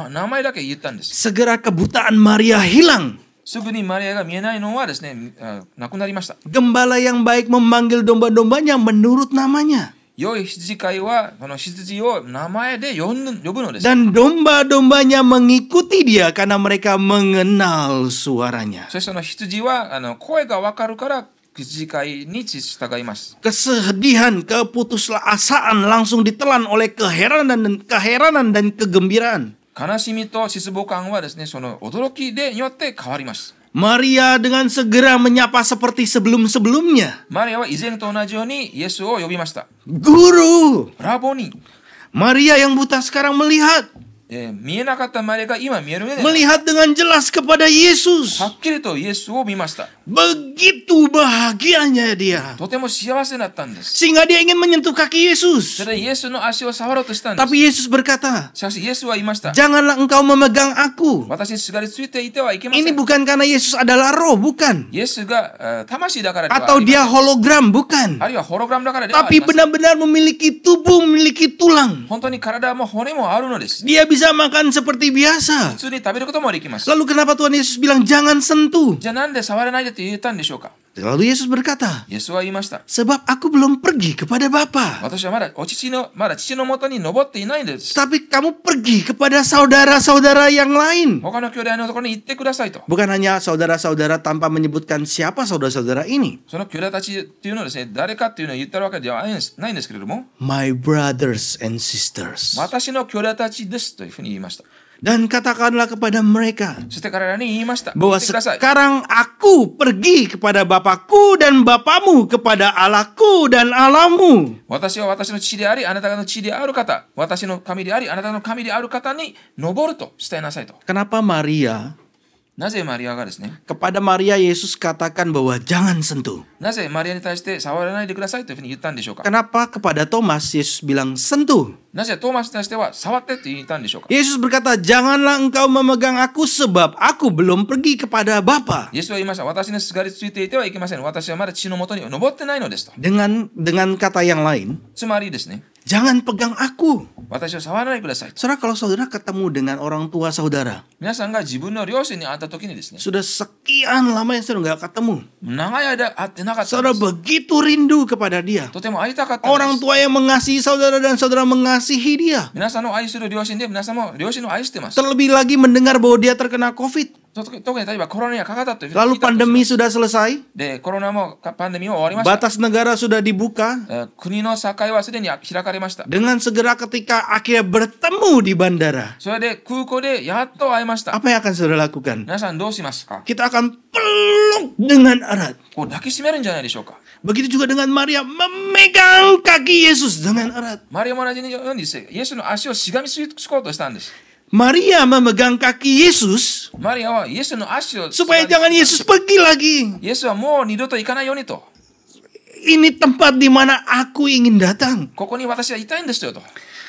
名前だけ言ったんです。 Segera kebutaan Maria hilang. すぐにマリアが見えないのはですね、なくなりました。 Gembala yang baik memanggil domba-dombanya menurut namanya. 良い羊飼いはこの羊を名前で呼ぶのです。 Dan domba-dombanya mengikuti dia karena mereka mengenal suaranya. そしてその羊は声がわかるから羊飼いに従います。 Kesedihan, keputusasaan langsung ditelan oleh keheranan dan kegembiraan. 悲しみと失望感はですね、その驚きによって変わります。 Maria dengan segera menyapa seperti sebelum-sebelumnya. マリアは以前と同じようにイエスを呼びました。 Guru. ラボニ。 Maria yang buta sekarang melihat. 見えなかったマリアが今見えるようになり Melihat dengan jelas kepada Yesus. はっきりとイエスを見ました。 Begitu bahagianya dia. とても幸せになったんです。 Sehingga dia ingin menyentuh kaki Yesus. それでイエスの足を触ろうとしたんです。 Tapi Yesus berkata, しかしイエスは言いました。 Janganlah engkau memegang aku. 私にすがりついていてはいけませ Ini ん。 bukan karena Yesus adalah roh, bukan. イエスが魂だからではあ Atau りませ dia ん。 hologram, bukan. あるいはホログラムだからではあ Tapi りません。 benar-benar memiliki tubuh, memiliki tulang. 本当に体も骨もあるのです。 Dia bisa makan seperti biasa. 普通に食べることもできます。 Lalu kenapa Tuhan Yesus bilang jangan sentuh? じゃあなんで触らないでと言ったんでしょうか。 Lalu Yesus berkata, イエスは言いました。 sebab aku belum pergi kepada Bapa. 私はまだ父の元に登っていないんです。 Tapi kamu pergi kepada saudara-saudara yang lain. 他の兄弟のところに行ってくださいと。 Bukan hanya saudara-saudara tanpa menyebutkan siapa saudara-saudara ini. その兄弟たちっていうのはですね、誰かっていうのを言ってるわけではないんですけれども、 My brothers and sisters. 私の兄弟たちですというふうに言いました。 Dan katakanlah kepada mereka そして彼らに言いました。 bahwa 言ってください。 sekarang aku pergi kepada Bapakku dan Bapamu, kepada Allahku dan Allahmu. 私は私の父であり、あなたの父である方、私の神であり、あなたの神である方に登ると伝えなさいと。 Kenapa Maria? なぜマリアがですね、 Kepada Maria Yesus katakan bahwa jangan sentuh. なぜマリアに対して触らないでくださいというふうに言ったんでしょうか。 Kenapa kepada Thomas Yesus bilang sentuh? なぜトーマスに対しては触ってと言ったんでしょうか。 Yesus berkata, janganlah engkau memegang aku sebab aku belum pergi kepada Bapa. イエスは言いました。私にすがりついていてはいけません。私はまだ父のもとに登ってないのですと。 Dengan kata yang lain, つまりですね、 jangan pegang aku. 私を触らないでください。 Saudara, kalau saudara ketemu dengan orang tua saudara, 皆さんが自分の両親に会った時にですね、 sudah sekian lama yang saudara nggak ketemu, 長い間会ってなかったん saudara です。 begitu rindu kepada dia. とても会いたかったんで Orang す。 tua yang mengasihi saudara dan saudara mengasihi dia. 皆さんの愛する両親で皆さんも両親の愛してます。 Terlebih lagi mendengar bahwa dia terkena COVID. 特に例えばコロナにかかったというふうに Lalu 聞いたとし pandemi ます。 sudah selesai, で、コロナもパンデミーも終わりました。 batas negara sudah dibuka. 国の境はすでに開かれました。 Dengan segera ketika akhirnya bertemu di bandara, それで空港でやっと会いました。 apa yang akan saudara lakukan? 皆さんどうしますか。 Kita akan peluk dengan erat. こう抱きしめるんじゃないでしょうか。 Begitu juga dengan Maria memegang kaki Yesus dengan erat. マリアも同じようにですね、イエスの足をしがみつこうとしたんです。 Maria memegang kaki Yesus マリアはイエスの足を supaya jangan Yesus pergi lagi. イエスはもう二度と行かないようにと。 Ini tempat di mana aku ingin datang. ここに私はいたいんですよと。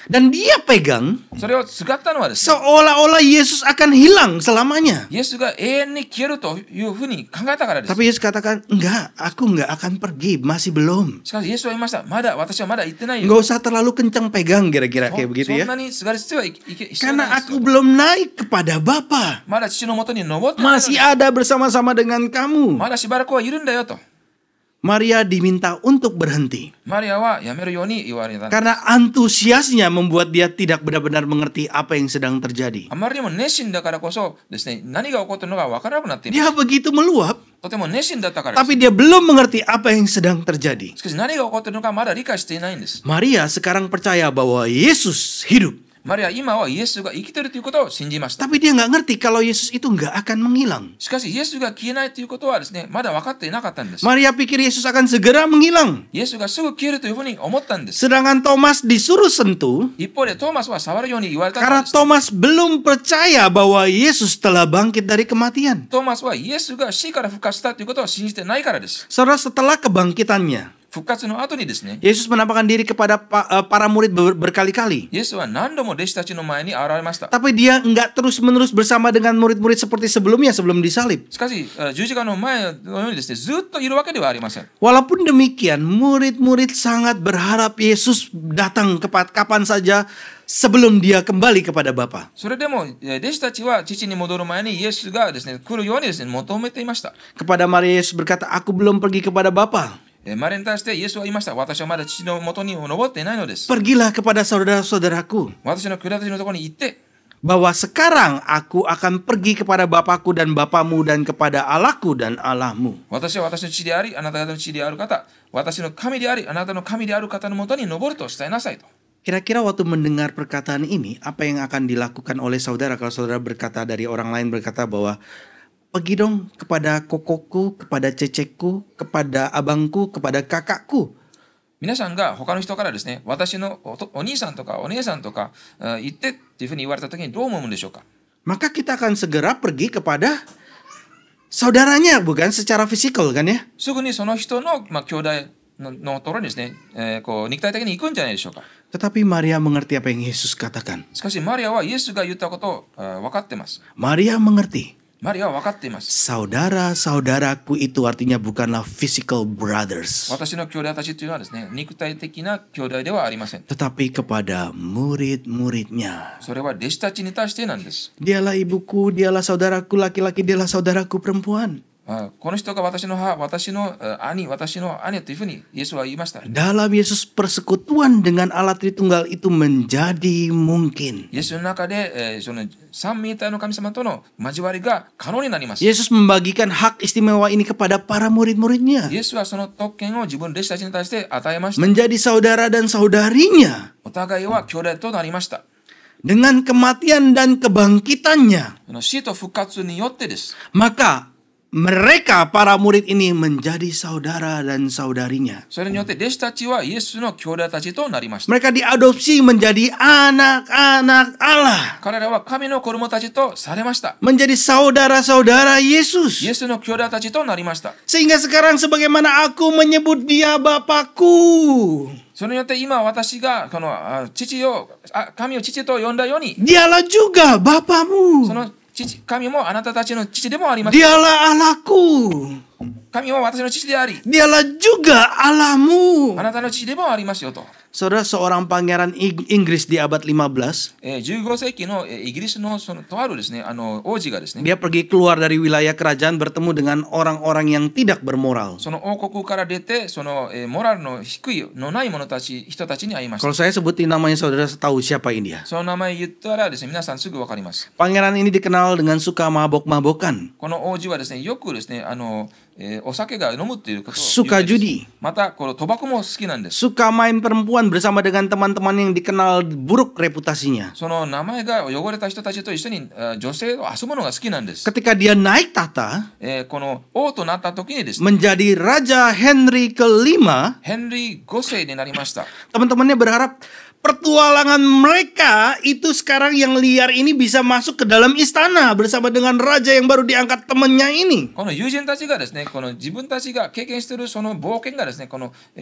Dan dia pegang それを使ったのはですね、 seolah-olah Yesus akan hilang selamanya. イエスが永遠に消えるというふうに考えたからです。 Tapi Yesus katakan, enggak, aku enggak akan pergi, masih belum. しかしイエスは言いました。私はまだ行ってないよ。 Enggak usah terlalu kencang pegang kira-kira kayak begitu そん ya. なにすがりついてはいけ必要 Karena ないです aku よ。 belum naik kepada Bapa. まだ父のもとに登ってないの Masih に ada bersama-sama dengan kamu. まだしばらくはいるんだよと。 Maria diminta untuk berhenti. マリアはやめるように言われた。 Karena antusiasnya membuat dia tidak benar-benar mengerti apa yang sedang terjadi. あまりにも熱心だからこそですね、何が起こっているのか分からなくなっています。 Dia begitu meluap, とても熱心だったからです。 tapi dia belum mengerti apa yang sedang terjadi. しかし何が起こっているのかまだ理解していないんです。 Maria sekarang percaya bahwa Yesus hidup. マリアは今はイエスが生きているということを信じました。 Tapi dia nggak ngerti kalau Yesus itu nggak akan menghilang. しかしイエスが消えないということはですね、まだ分かっていなかったんです。 Maria pikir Yesus akan segera menghilang. イエスがすぐ消えるというふうに思ったんです。 Sedangkan Thomas disuruh sentuh 一方でトーマスは触るように言われたの karena です。 Thomas belum percaya bahwa Yesus telah bangkit dari kematian. トーマスはイエスが死から復活したということを信じてないからです。 Saudara, setelah kebangkitannya, 復活の後にですね、 Yesus menampakkan diri kepada para murid berkali-kali. イエスは何度も弟子たちの前に現れました。 Tapi dia nggak terus-menerus bersama dengan murid-murid seperti sebelumnya sebelum disalib. しかし、十字架の前のようにですね、ずっといるわけではありません。 Walaupun demikian, murid-murid sangat berharap Yesus datang kapan saja sebelum dia kembali kepada Bapa. それでも、弟子たちは父に戻る前にイエスがですね、来るようにですね、求めていました。 Kepada Maria Yesus berkata, aku belum pergi kepada Bapa. マリアに対してイエスは言いました。私はまだ父の元にも登っていないのです。 Pergilah kepada saudara-saudaraku 私の兄弟たちのところに行って、 bahwa sekarang aku akan pergi kepada Bapakku dan Bapamu dan kepada Allahku dan Allahmu. 私は私の父であり、あなた方の父である方、私の神であり、あなたの神である方のもとに登ると伝えなさいと。 Kira-kira waktu mendengar perkataan ini, apa yang akan dilakukan oleh saudara kalau saudara berkata dari orang lain berkata bahwa pergi dong kepada kokoku, kepada cecekku, kepada abangku, kepada kakakku. 皆さんが他の人からですね、私のお兄さんとかお姉さんとか行ってっていうふうに言われた時にどう思うんでしょうか。 Maka kita akan segera pergi kepada saudaranya, bukan secara fisikal kan ya? すぐにその人の、兄弟のところにですね、こう肉体的に行くんじゃないでしょうか。 Tetapi Maria mengerti apa yang Yesus katakan. しかしマリアはイエスが言ったことを分かってます。 Maria mengerti. マリアは分かっています。 Saudara-saudaraku itu artinya bukanlah physical brothers. 私の兄弟たちというのはですね、肉体的な兄弟ではありません。 Tetapi kepada murid-muridnya. それは弟子たちに対してなんです。 Dialah ibuku, dialah saudaraku laki-laki, dialah saudaraku perempuan. この人が私の母、私の兄、私の姉というふうにイエスは言いました。 Dalam Yesus persekutuan dengan Allah Tritunggal itu menjadi mungkin. イエスの中で、その三位一体の神様との交わりが可能になります。 Yesus membagikan hak istimewa ini kepada para murid-muridnya. イエスはその特権を自分の弟子たちに対して与えました。 Menjadi saudara dan saudarinya. お互いは兄弟となりました。 Dengan kematian dan kebangkitannya. 死と復活によってです。 Maka mereka para murid ini menjadi saudara dan saudarinya. それによって弟子たちはイエスの兄弟たちとなりました。 Mereka diadopsi menjadi anak-anak Allah. 彼らは神の子供たちとされました。 Menjadi saudara-saudara イエ Yesus. スの兄弟たちとなりました。 Sehingga sekarang sebagaimana aku menyebut dia Bapakku. それによって今私がこの神を父と呼んだように、 Dialah juga Bapamu. その神もあなたたちの父でもあります。 Dialah Allahku. 神は私の父であり、 Dialah juga Allahmu. あなたの父でもありますよと。 Saudara, seorang pangeran Inggris di abad 15, 15世紀のイギリスのそのとあるですね、王子がですね、 dia pergi keluar dari wilayah kerajaan bertemu dengan orang-orang yang tidak bermoral. その王国から出て、そのモラルの低いのない人たちに会いました。 Kalau saya sebutin namanya, saudara tahu siapa ini dia. その名前言ったらですね、皆さんすぐわかります。 Pangeran ini dikenal dengan suka mabok-mabokan, この王子はですね、よくですね、お酒が飲むっていうことを suka 有名です。 judi, またこの賭博も好きなんです。 suka main perempuan bersama dengan teman-teman yang dikenal buruk reputasinya. その名前が汚れた人たちと一緒に女性を遊ぶのが好きなんです。 Ketika dia naik tahta この王となった時にですね、 menjadi Raja Henry kelima, ヘンリー5世になりました。 teman-temannya berharap pertualangan mereka itu sekarang yang liar ini bisa masuk ke dalam istana bersama dengan raja yang baru diangkat temannya ini. この友人たちがですね、この自分たちが経験しているその冒険がですね、この王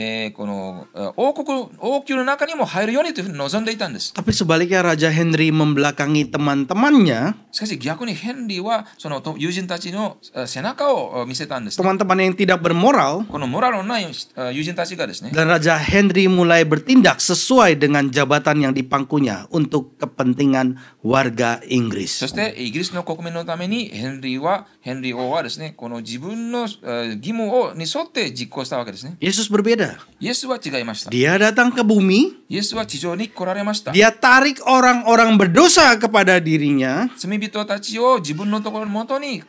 宮の中にも入るようにというふうに望んでいたんです。 Tapi sebaliknya Raja Henry membelakangi teman-temannya, しかし逆にヘンリーはその友人たちの背中を見せたんです。 teman-teman yang tidak bermoral, このモラルのない友人たちがですね、 dan Raja Henry mulai bertindak sesuai dengan jabatan yang dipangkunya untuk kepentingan warga そ Inggris. してイギリスの国民のためにヘンリー王はですね、この自分の義務に沿って実行したわけですね。 Yesus berbeda. イエスは違いました。 Dia datang ke bumi, イエスは地上に来られました。 dia tarik orang-orang berdosa kepada dirinya, 罪人たちを自分のところのもとに引っ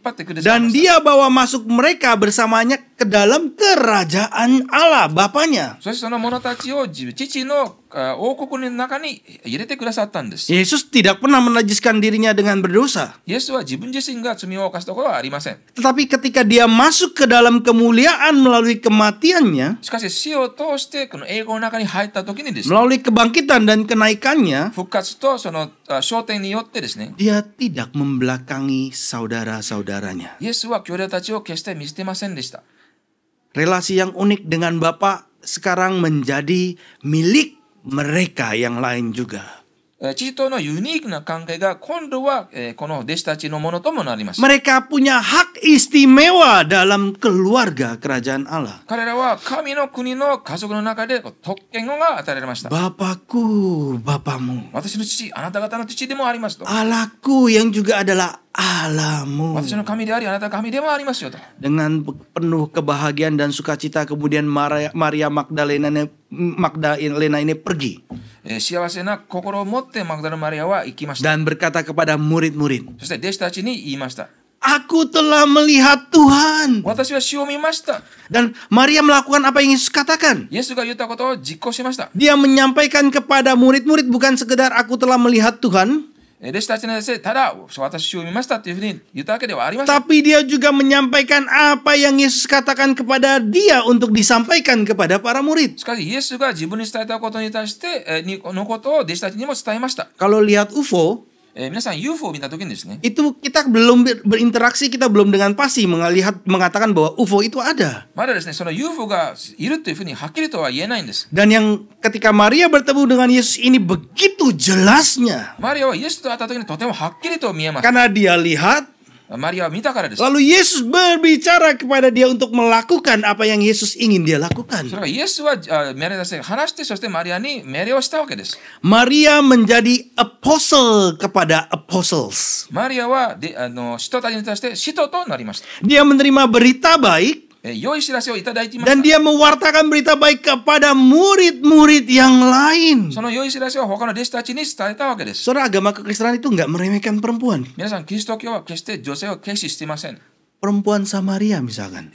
張ってください dan ました。 dia bawa masuk mereka bersamanya ke dalam kerajaan Allah, Bapaknya. そしてその者たちを父の王国の中に入れてくださったんです。 Yesus tidak pernah menajiskan dirinya dengan berdosa. イエスは自分自身が罪を犯したことはありません。 Tetapi ketika dia masuk ke dalam kemuliaan melalui kematiannya, しかし死を通してこの栄光の中に入った時にですね、 melalui kebangkitan dan kenaikannya, 復活とその昇天によってですね、 dia tidak membelakangi saudara-saudaranya. イエスは兄弟たちを決して見捨てませんでした。 Relasi yang unik dengan Bapa sekarang menjadi milik mereka yang lain juga. 父とのユニークな関係が今度はこの弟子たちのものともなります。 Mereka punya hak istimewa dalam keluarga kerajaan Allah. 彼らは神の国の家族の中で特権が与えられました。 Bapakku, Bapamu. 私の父、あなた方の父でもありますと。 Allahku yang juga adalah Allahmu. 私の神であり、あなたの神でもありますよと。 Dengan penuh kebahagiaan dan sukacita kemudian Maria Magdalena ini pergi 幸せな心を持ってマグダラマリアは行きました。 dan berkata kepada murid-murid, そして弟子たちに言いました。 Aku telah melihat Tuhan. 私は主を見ました。 Dan Maria melakukan apa yang Yesus katakan. イエスが言ったことを実行しました。 Dia menyampaikan kepada murid-murid bukan sekedar aku telah melihat Tuhan, 弟子たちにですね、ただ私主を見ましたというふうに言ったわけではありません。 tapi dia juga menyampaikan apa yang Yesus katakan kepada dia untuk disampaikan kepada para murid. しかしイエスが自分に伝えたことに対してのことを弟子たちにも伝えました。 Kalau lihat UFO, 皆さん UFO を見たときにですね、 itu kita belum berinteraksi, kita belum dengan pasti mengatakan bahwa UFO itu ada. まだですね、その UFO がいるというふうにはっきりとは言えないんです。 Dan yang ketika Maria bertemu dengan Yesus ini begitu jelasnya. マリアはイエスと会ったときにとてもはっきりと見えます。 Karena dia lihat, マリアは見たからです。 lalu Yesus berbicara kepada dia untuk melakukan apa yang Yesus ingin dia lakukan. それはイエスは命令出して話して、そしてマリアに命令をしたわけです。 Maria menjadi apostle kepada apostles. マリアは使徒たちに対して使徒となりました。 Dia menerima berita baik 良い知らせをいただいていまし dan た。 dia mewartakan berita baik kepada murid-murid yang lain. その良い知らせを他の弟子たちに伝えたわけです。 Saudara, agama kekristenan itu nggak meremehkan perempuan. 皆さん、キリスト教は決して女性を軽視していません。 Perempuan Samaria misalkan.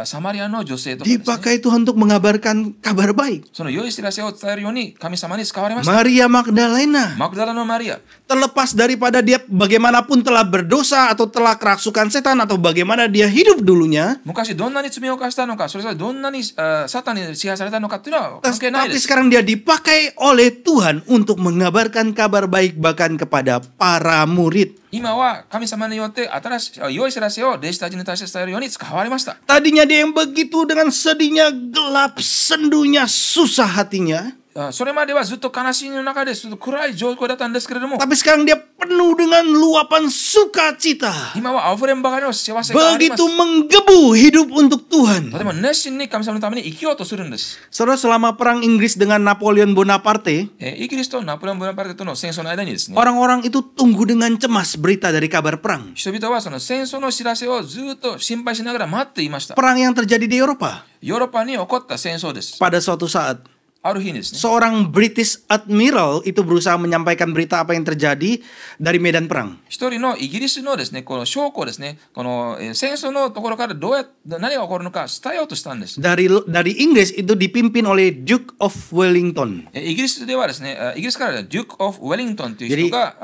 サマリアの女性とかですね、 Dipakai Tuhan untuk mengabarkan kabar baik. その良い知らせを伝えるように神様に使われました。 Maria Magdalena. マクダラのマリア、 Terlepas daripada dia bagaimanapun telah berdosa atau telah kerasukan setan atau bagaimana dia hidup dulunya. 昔どんなに罪を犯したのか、それぞれどんなにサタンに支配されたのかっていうのは関係ないで Tapi す。 sekarang dia dipakai oleh Tuhan untuk mengabarkan kabar baik bahkan kepada para murid. 今は神様によって新しい良い知らせを弟子たちに対して伝えるように使われました。 Tadinya dia yang begitu dengan sedihnya, gelap, sendunya, susah hatinya. それまではずっと悲しみの中でずっと暗い状況だったんですけれども、 Tapi sekarang dia penuh dengan luapan sukacita. 今は溢れんばかりの幸せがあります。 Begitu menggebu hidup untuk Tuhan. とても熱心に神様のために生きようとするんです。 Saudara, selama perang Inggris dengan Napoleon Bonaparte, イギリスとナポレオン・ボナパルテとの戦争の間にですね、 orang-orang itu tunggu dengan cemas berita dari kabar perang. 人々はその戦争の知らせをずっと心配しながら待っていました。 Perang yang terjadi di Eropa. ヨーロッパに起こった戦争です。 Pada suatu saat, ある日にですね、 seorang British admiral itu berusaha menyampaikan berita apa yang terjadi dari medan perang. 一人のイギリスのですね、この将校ですね、この戦争のところから何が起こるのか伝えようとしたんです。 Dari Inggris itu dipimpin oleh Duke of Wellington. イギリスではですね、イギリスからデューク・オフ・ウェリントンという人が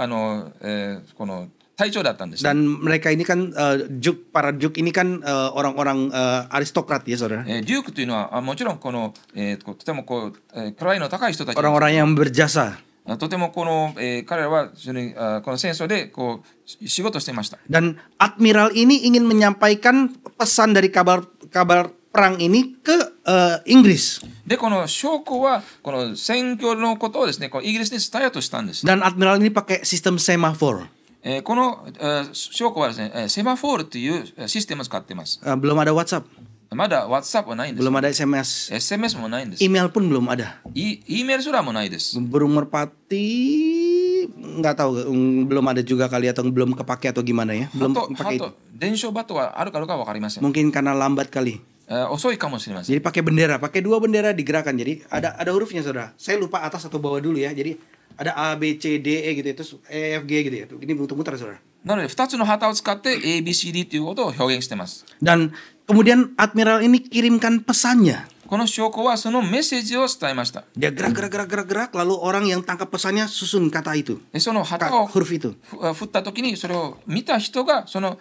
この隊長だったんです。 Dan mereka ini kan para Duke ini kan orang-orang aristokrat ya saudara. デュークというのはもちろんこのとてもこう位の高い人たち。 Orang-orang yang berjasa. とてもこの彼らはこの戦争でこう仕事していました。 Dan admiral ini ingin menyampaikan pesan dari kabar perang ini ke Inggris. でこの将校はこの戦況のことをですね、こうイギリスに伝えようとしたんです。 Dan admiral ini pakai sistem semafor. この将校はですね、セマフォールというシステムを使っています。 Belum ada WhatsApp, まだ WhatsApp はないんです。 belum ada SMS, SMS もないんです。 email pun belum ada. E メールすらもないです。 Burung merpati nggak tahu, belum ada juga kali atau belum kepake atau gimana ya, belum pakai itu. 伝承バットはあるかどうかわかりません。 Mungkin karena lambat kali. 遅いかもしれません。 Jadi pakai bendera, pakai dua bendera digerakkan. Jadi ada hurufnya saudara. Saya lupa atas atau bawah dulu ya. Jadi ada A B C D E gitu, terus E F G gitu ya. Ini muter-muter saudara. なので2つの旗を使って ABCD ということを表現しています。 Dan kemudian admiral ini kirimkan pesannya. この将校はそのメッセージを伝えました。 Dia gerak, lalu orang yang tangkap pesannya susun kata itu, でその旗を huruf itu. 振った時にそれを見た人がその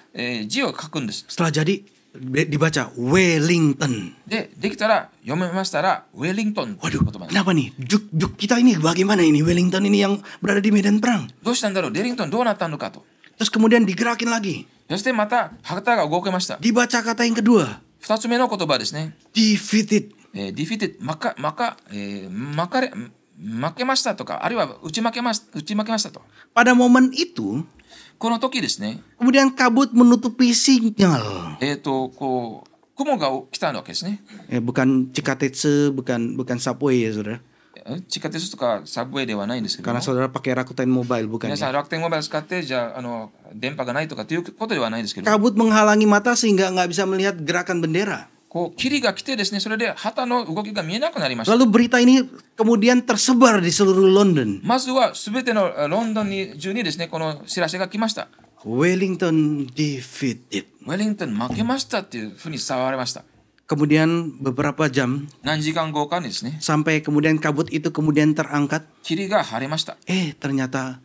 字を書くんです。 Setelah jadi dibaca Wellington. できたら読めましたらウェリントンという Waduh, 言葉です。 kenapa nih? Juk kita ini bagaimana ini Wellington ini yang berada di medan perang? どうしたんだろう、ウェリントンどうなったのかと。 Terus kemudian digerakin lagi. そしてまた旗が動けました。 Dibaca kata yang kedua. 2つ目の言葉ですね。 Defeated. ディフィテッ負けましたとか、あるいは打ち負けましたと。 Pada momen itu, この時ですね、 kemudian kabut menutupi sinyal. こう雲が来たわけですね。 Bukan Cikatetsu, bukan subway ya saudara. 地下鉄とかサブウェイではないんですけども、 Karena saudara pakai Rakuten Mobile, bukan 皆さ ya? ん楽天モバイル使ってじゃあ電波がないとかっていうことではないですけど、 Kabut menghalangi mata sehingga nggak bisa melihat gerakan bendera. こう霧が来てですね、それで旗の動きが見えなくなりました。 Lalu berita ini kemudian tersebar di seluruh London. まずはすべてのロンドン中にですね、この知らせが来ました。 Wellington defeated. ウェリントン負けましたっていうふうに伝わりました。 Kemudian beberapa jam 何時間後かにですね、 sampai kemudian kabut itu kemudian terangkat. 霧が晴れました。 Ternyata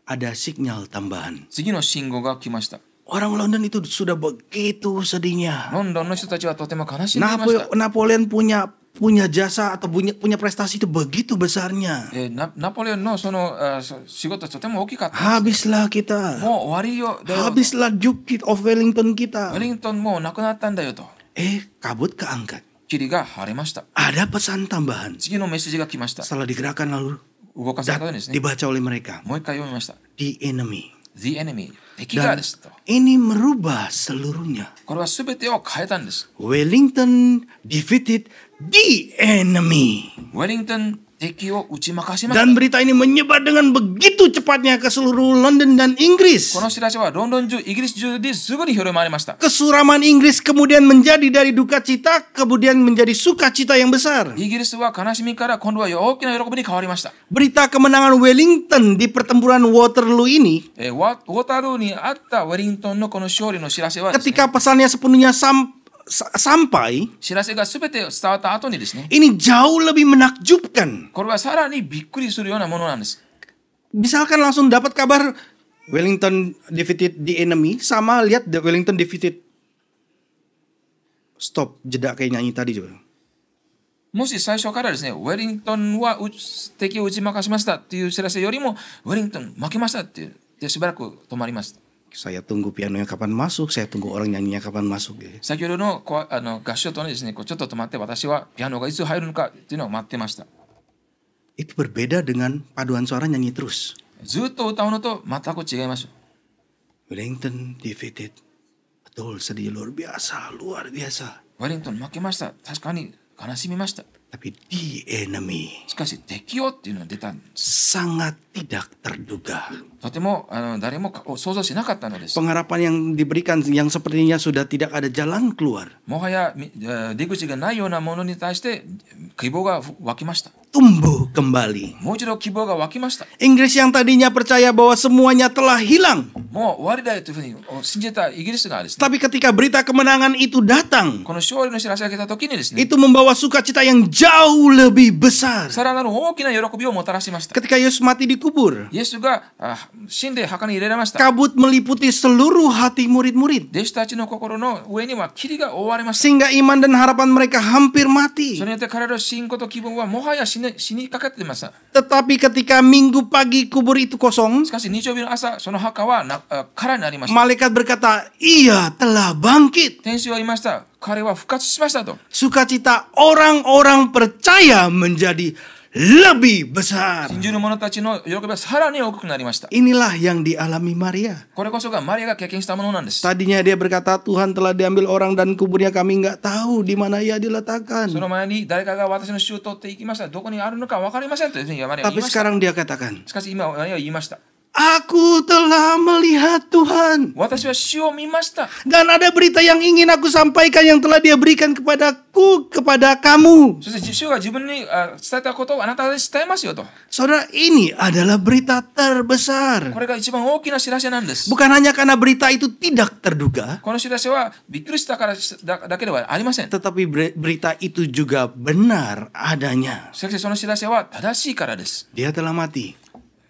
ada sinyal tambahan. 次の信号が来ました。 Orang London itu sudah begitu sedihnya. ロンドンの人たちはとても悲しんでいました。 Napoleon punya jasa atau punya prestasi itu begitu besarnya. ナポレオンのその仕事とても大きかった。 Habislah kita. もう終わりよ。 Habislah Duke of Wellington ウ kita. ェリントンもうなくなったんだよと。 Kabut keangkat. 霧が晴れました。 Ada pesan tambahan. 次のメッセージが来ました。 Setelah digerakkan lalu 動かされたようにですね、 dibaca oleh mereka. もう一回読みました。 The enemy. The enemy、敵がですと。 Ini merubah seluruhnya. これはすべてを変えたんです。 Wellington defeated the enemy. ウェリントン敵を打ち負かしました。 Dan berita ini menyebar dengan begitu cepatnya ke seluruh London dan Inggris. この知らせはロンドン中、イギリス中ですぐに広まりました。 Kesuraman Inggris kemudian menjadi dari duka cita, kemudian menjadi sukacita yang besar. イギリスは悲しみから今度は大きな喜びに変わりました。 Berita kemenangan Wellington di pertempuran Waterloo ini, ウォータールーにあったウェリントンのこの勝利の知らせはですね、 ketika pesannya sepenuhnya sampai, 知らせがすべて伝わった後にですね、 ini jauh lebih menakjubkan. これはさらにびっくりするようなものなんです。 Misalkan langsung dapat kabar Wellington defeated the enemy, sama lihat the Wellington defeated. Stop, jeda kayak nyanyi tadi juga. もし最初からですね、ウェリントンは敵を打ち負かしましたっていう知らせよりも、ウェリントン負けましたってでしばらく止まります。 Saya tunggu pianonya kapan masuk, saya tunggu orang nyanyinya kapan masuk. 先ほどの合唱とのですね、ちょっと止まって私はピアノがいつ入るのかっていうのを待ってました。 Itu berbeda dengan paduan suara nyanyi terus. ずっと歌うのと全く違います。 Wellington defeated. Betul, sedih luar biasa, luar biasa. ウェリントン負けました。確かに悲しみました。 Tapi the enemy しかし敵をっていうのが出たんです。 sangat tidak terduga. とても誰も想像しなかったのです。 Pengharapan yang diberikan yang sepertinya sudah tidak ada jalan keluar. もはや出口がないようなものに対して希望が湧きました。 Tumbuh kembali. もう一度希望が湧きました。 Inggris yang tadinya percaya bahwa semuanya telah hilang. もう終わりだよというふうに信じたイギリスがですね、 Tapi ketika berita kemenangan itu datang, この勝利の知らせが来た時にですね、 itu membawa sukacita yang jauh lebih besar. さらなる大きな喜びをもたらしました。 Ketika Yesus mati dikubur, イエスが死んで墓に入れられました。 kabut meliputi seluruh hati murid-murid. 弟子たちの心の上には霧が覆われました。 Sehingga iman dan harapan mereka hampir mati. それによって彼らの信仰と希望はもはや死にかかっていました。 Tetapi ketika minggu pagi kubur itu kosong, しかし日曜日の朝、その墓は空になりました。 malaikat berkata, ia telah bangkit. 天使は言いました。彼は復活しましたと。 Sukacita orang-orang percaya menjadi lebih besar. 信じる者たちの喜びはさらに大きくなりました。 Inilah yang dialami Maria. これこそがマリアが経験したものなんです。 Tadinya dia berkata, Tuhan telah diambil orang dan kuburnya kami nggak tahu di mana ia diletakkan. その前に誰かが私の死を取っていきました。どこにあるのか分かりませんというふうにマリアは言 Tapi いました。 sekarang dia katakan, しかし今マリアは言いました。 aku telah melihat Tuhan. 私は死を見ました。 Dan ada berita yang ingin aku sampaikan yang telah dia berikan kepadaku, kepada kamu. そして主が自分に伝えたことをあなたに伝えますよと。 Saudara, ini adalah berita terbesar. これが一番大きな知らせなんです。 Bukan hanya karena berita itu tidak terduga, この知らせはびっくりしたからだけではありません。 tetapi berita itu juga benar adanya. しかしその知らせは正しいからです。 Dia telah mati.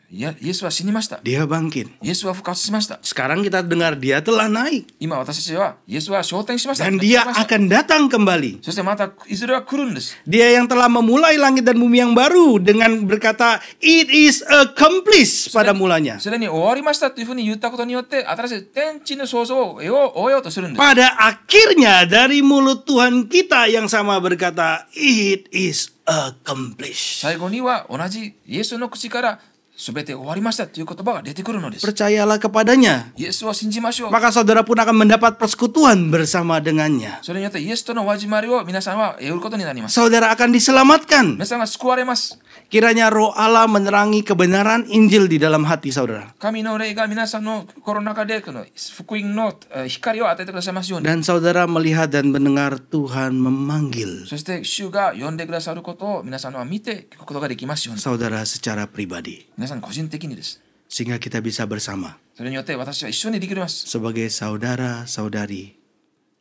イエスは死にました。 Dia bangkit. イエスは復活しました。 Sekarang kita dengar dia telah naik. 今私たちはイエスは昇天しました。 Dan dia akan datang kembali. そしてまたいずれは来るんです。 Dia yang telah memulai langit dan bumi yang baru dengan berkata, it is accomplished pada mulanya. すでに終わりましたというふうに言ったことによって新しい天地の創造を終えようとするんです。 Pada akhirnya dari mulut Tuhan kita yang sama berkata, it is accomplished. 最後には同じイエスの口からすべて終わりましたという言葉が出てくるのです。 percayalah kepadanya. イエスを信じましょう。 Maka saudara pun akan mendapat persekutuan bersama dengannya. それによってイエスとの交わりを皆さんは得ることになります。 Saudara akan diselamatkan. 皆さんが救われます。 Kiranya roh Allah menerangi kebenaran Injil di dalam hati saudara. 神の霊が皆さんの心の中でこの福音の光を与えてくださいますように。 Dan saudara melihat dan mendengar Tuhan memanggil そして主が呼んでくださることを皆さんは見て聞くことができますように。 saudara secara pribadi. 皆さん個人的にです。 Sehingga kita bisa bersama それによって私は一緒にできます。 sebagai saudara-saudari.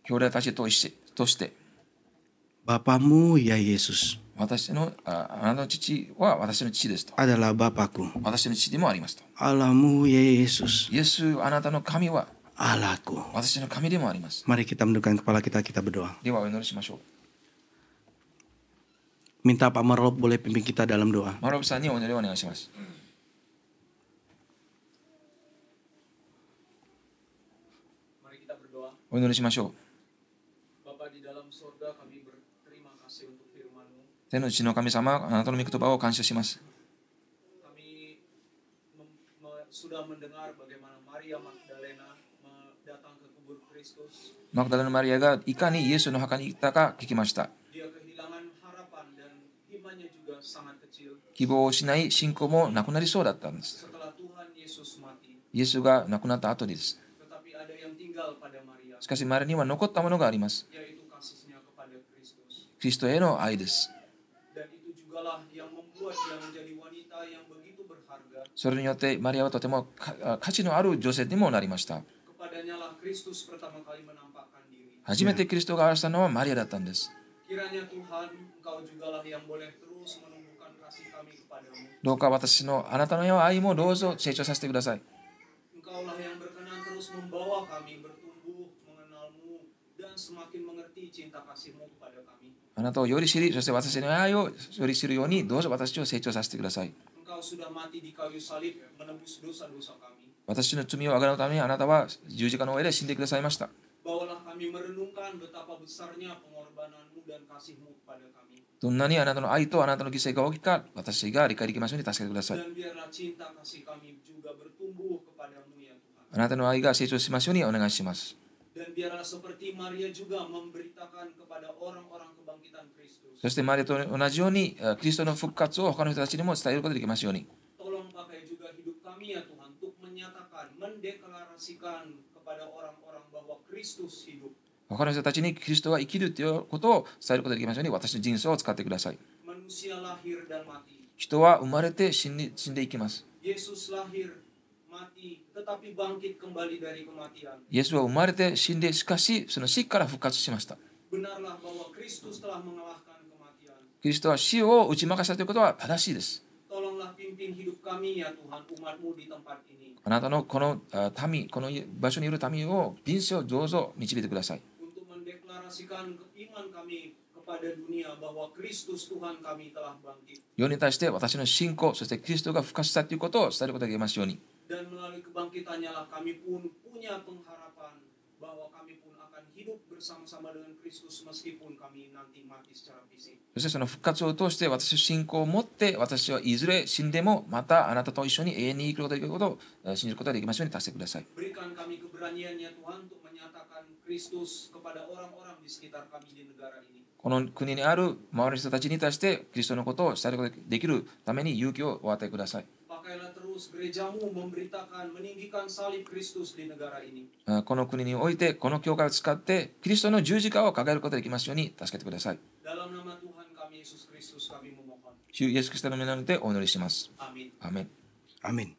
兄弟たちとして、 Bapamu ya Yesus 私のあなたの父は私の父ですと。 adalah Bapakku. 私の父でもありますと。 Allahmu ya Yesus イエス、あなたの神は Allahku. 私の神でもあります。 Mari kita menundukkan kepala kita, kita berdoa. ではお祈りしましょう。 Minta Pak Marlop boleh pimpin kita dalam doa. マロブさんにお祈りをお願いします。 Mari kita berdoa. お祈りしましょう。 Bapa di dalam surga, kami berterima kasih untuk firman-Mu. 天の地の神様、あなたの御言葉を感謝します。 Kami sudah mendengar bagaimana Maria Magdalena datang ke kubur Kristus. マクダラのマリアがいかにイエスの墓に行ったか聞きました。 Dia kehilangan harapan dan imannya juga sangat kecil. 希望を失い、信仰もなくなりそうだったんです。 Setelah Tuhan Yesus mati, イエスが亡くなった後です。 tetapi ada yang tinggal pada Maria, しかし、マリアには残ったものがあります。 yaitu kasihnya kepada Kristus. キリストへの愛です。 Dan itu jugalah yang membuat dia menjadi wanita yang begitu berharga. それによってマリアはとても価値のある女性にもなりました。 Kepadanya lah Kristus pertama kali menampakkan diri. 初めてキリストが現したのはマリアだったんです。 Kiranya Tuhan, Engkau jugalah yang boleh terus menumbuhkan kasih kami kepadamu. どうか私のあなたの愛もどうぞ成長させてください。 Engkaulah yang berkenan terus membawa kami bertumbuh mengenalmu dan semakin mengerti cinta kasih-Mu kepada kami. あなたをより知り、そして私の愛をより知るように、どうぞ私を成長させてください。 Engkau sudah mati di kayu salib menebus dosa-dosa kami. 私の罪をあがうためにあなたは十字架の上で死んでくださいました。 Bawalah kami merenungkan betapa besarnya pengorbanan-Mu dan kasih-Mu kepada kami. どんなにあなたの愛とあなたの犠牲が大きいか、私が理解できますように助けてください。 Dan biarlah cinta kasih kami juga bertumbuh kepadamu ya Tuhan. あなたの愛が成長しますようにお願いします。 Dan biarlah seperti Maria juga memberitakan kepada orang-orang kebangkitan Kristus. そしてマリアと同じように、キリストの復活を他の人たちにも伝えることができますように。 Tolong pakai juga hidup kami ya Tuhan untuk menyatakan, mendeklarasikan kepada orang-orang bahwa Kristus hidup. 他の人たちにキリストが生きるということを伝えることができますように、私の人生を使ってください。 Manusia lahir dan mati. 人は生まれて死んでいきます。 Yesus lahir, mati, tetapi bangkit kembali dari kematian. イエスは生まれて死んで、しかしその死から復活しました。 Benarlah bahwa Kristus telah mengalahkan kematian. キリストは死を打ち負かしたということは正しいです。 Tolonglah pimpin hidup kami ya Tuhan, umat-Mu di tempat ini. あなたのこの民、この場所にいる民を、人生をどうぞ導いてください。 Untuk mendeklarasikan iman kami kepada dunia bahwa Kristus Tuhan kami telah bangkit. 世に対して私の信仰、そしてキリストが復活したということを伝えることができますように。 Dan melalui kebangkitannya lah kami pun punya pengharapan bahwa kami pun akan hidup bersama-sama dengan Kristus meskipun kami nanti mati secara fisik. そしてその復活を通して私の信仰を持って、私はいずれ死んでもまたあなたと一緒に永遠に生きることができることを信じることができますように助けてください。 Berikan kami keberanian ya Tuhan untuk menyatakan Kristus kepada orang-orang di sekitar kami di negara ini. この国にある周りの人たちに対してキリストのことを伝えることができるために勇気をお与えください。 Pakailah terus gerejamu memberitakan meninggikan salib Kristus di negara ini. この国において、この教会を使ってキリストの十字架を掲げることができますように助けてください。 Dalam nama Tuhan kami Yesus Kristus kami memohon. 主イエス・キリストの皆によってお祈りします。Amin. アーメン。 Amin.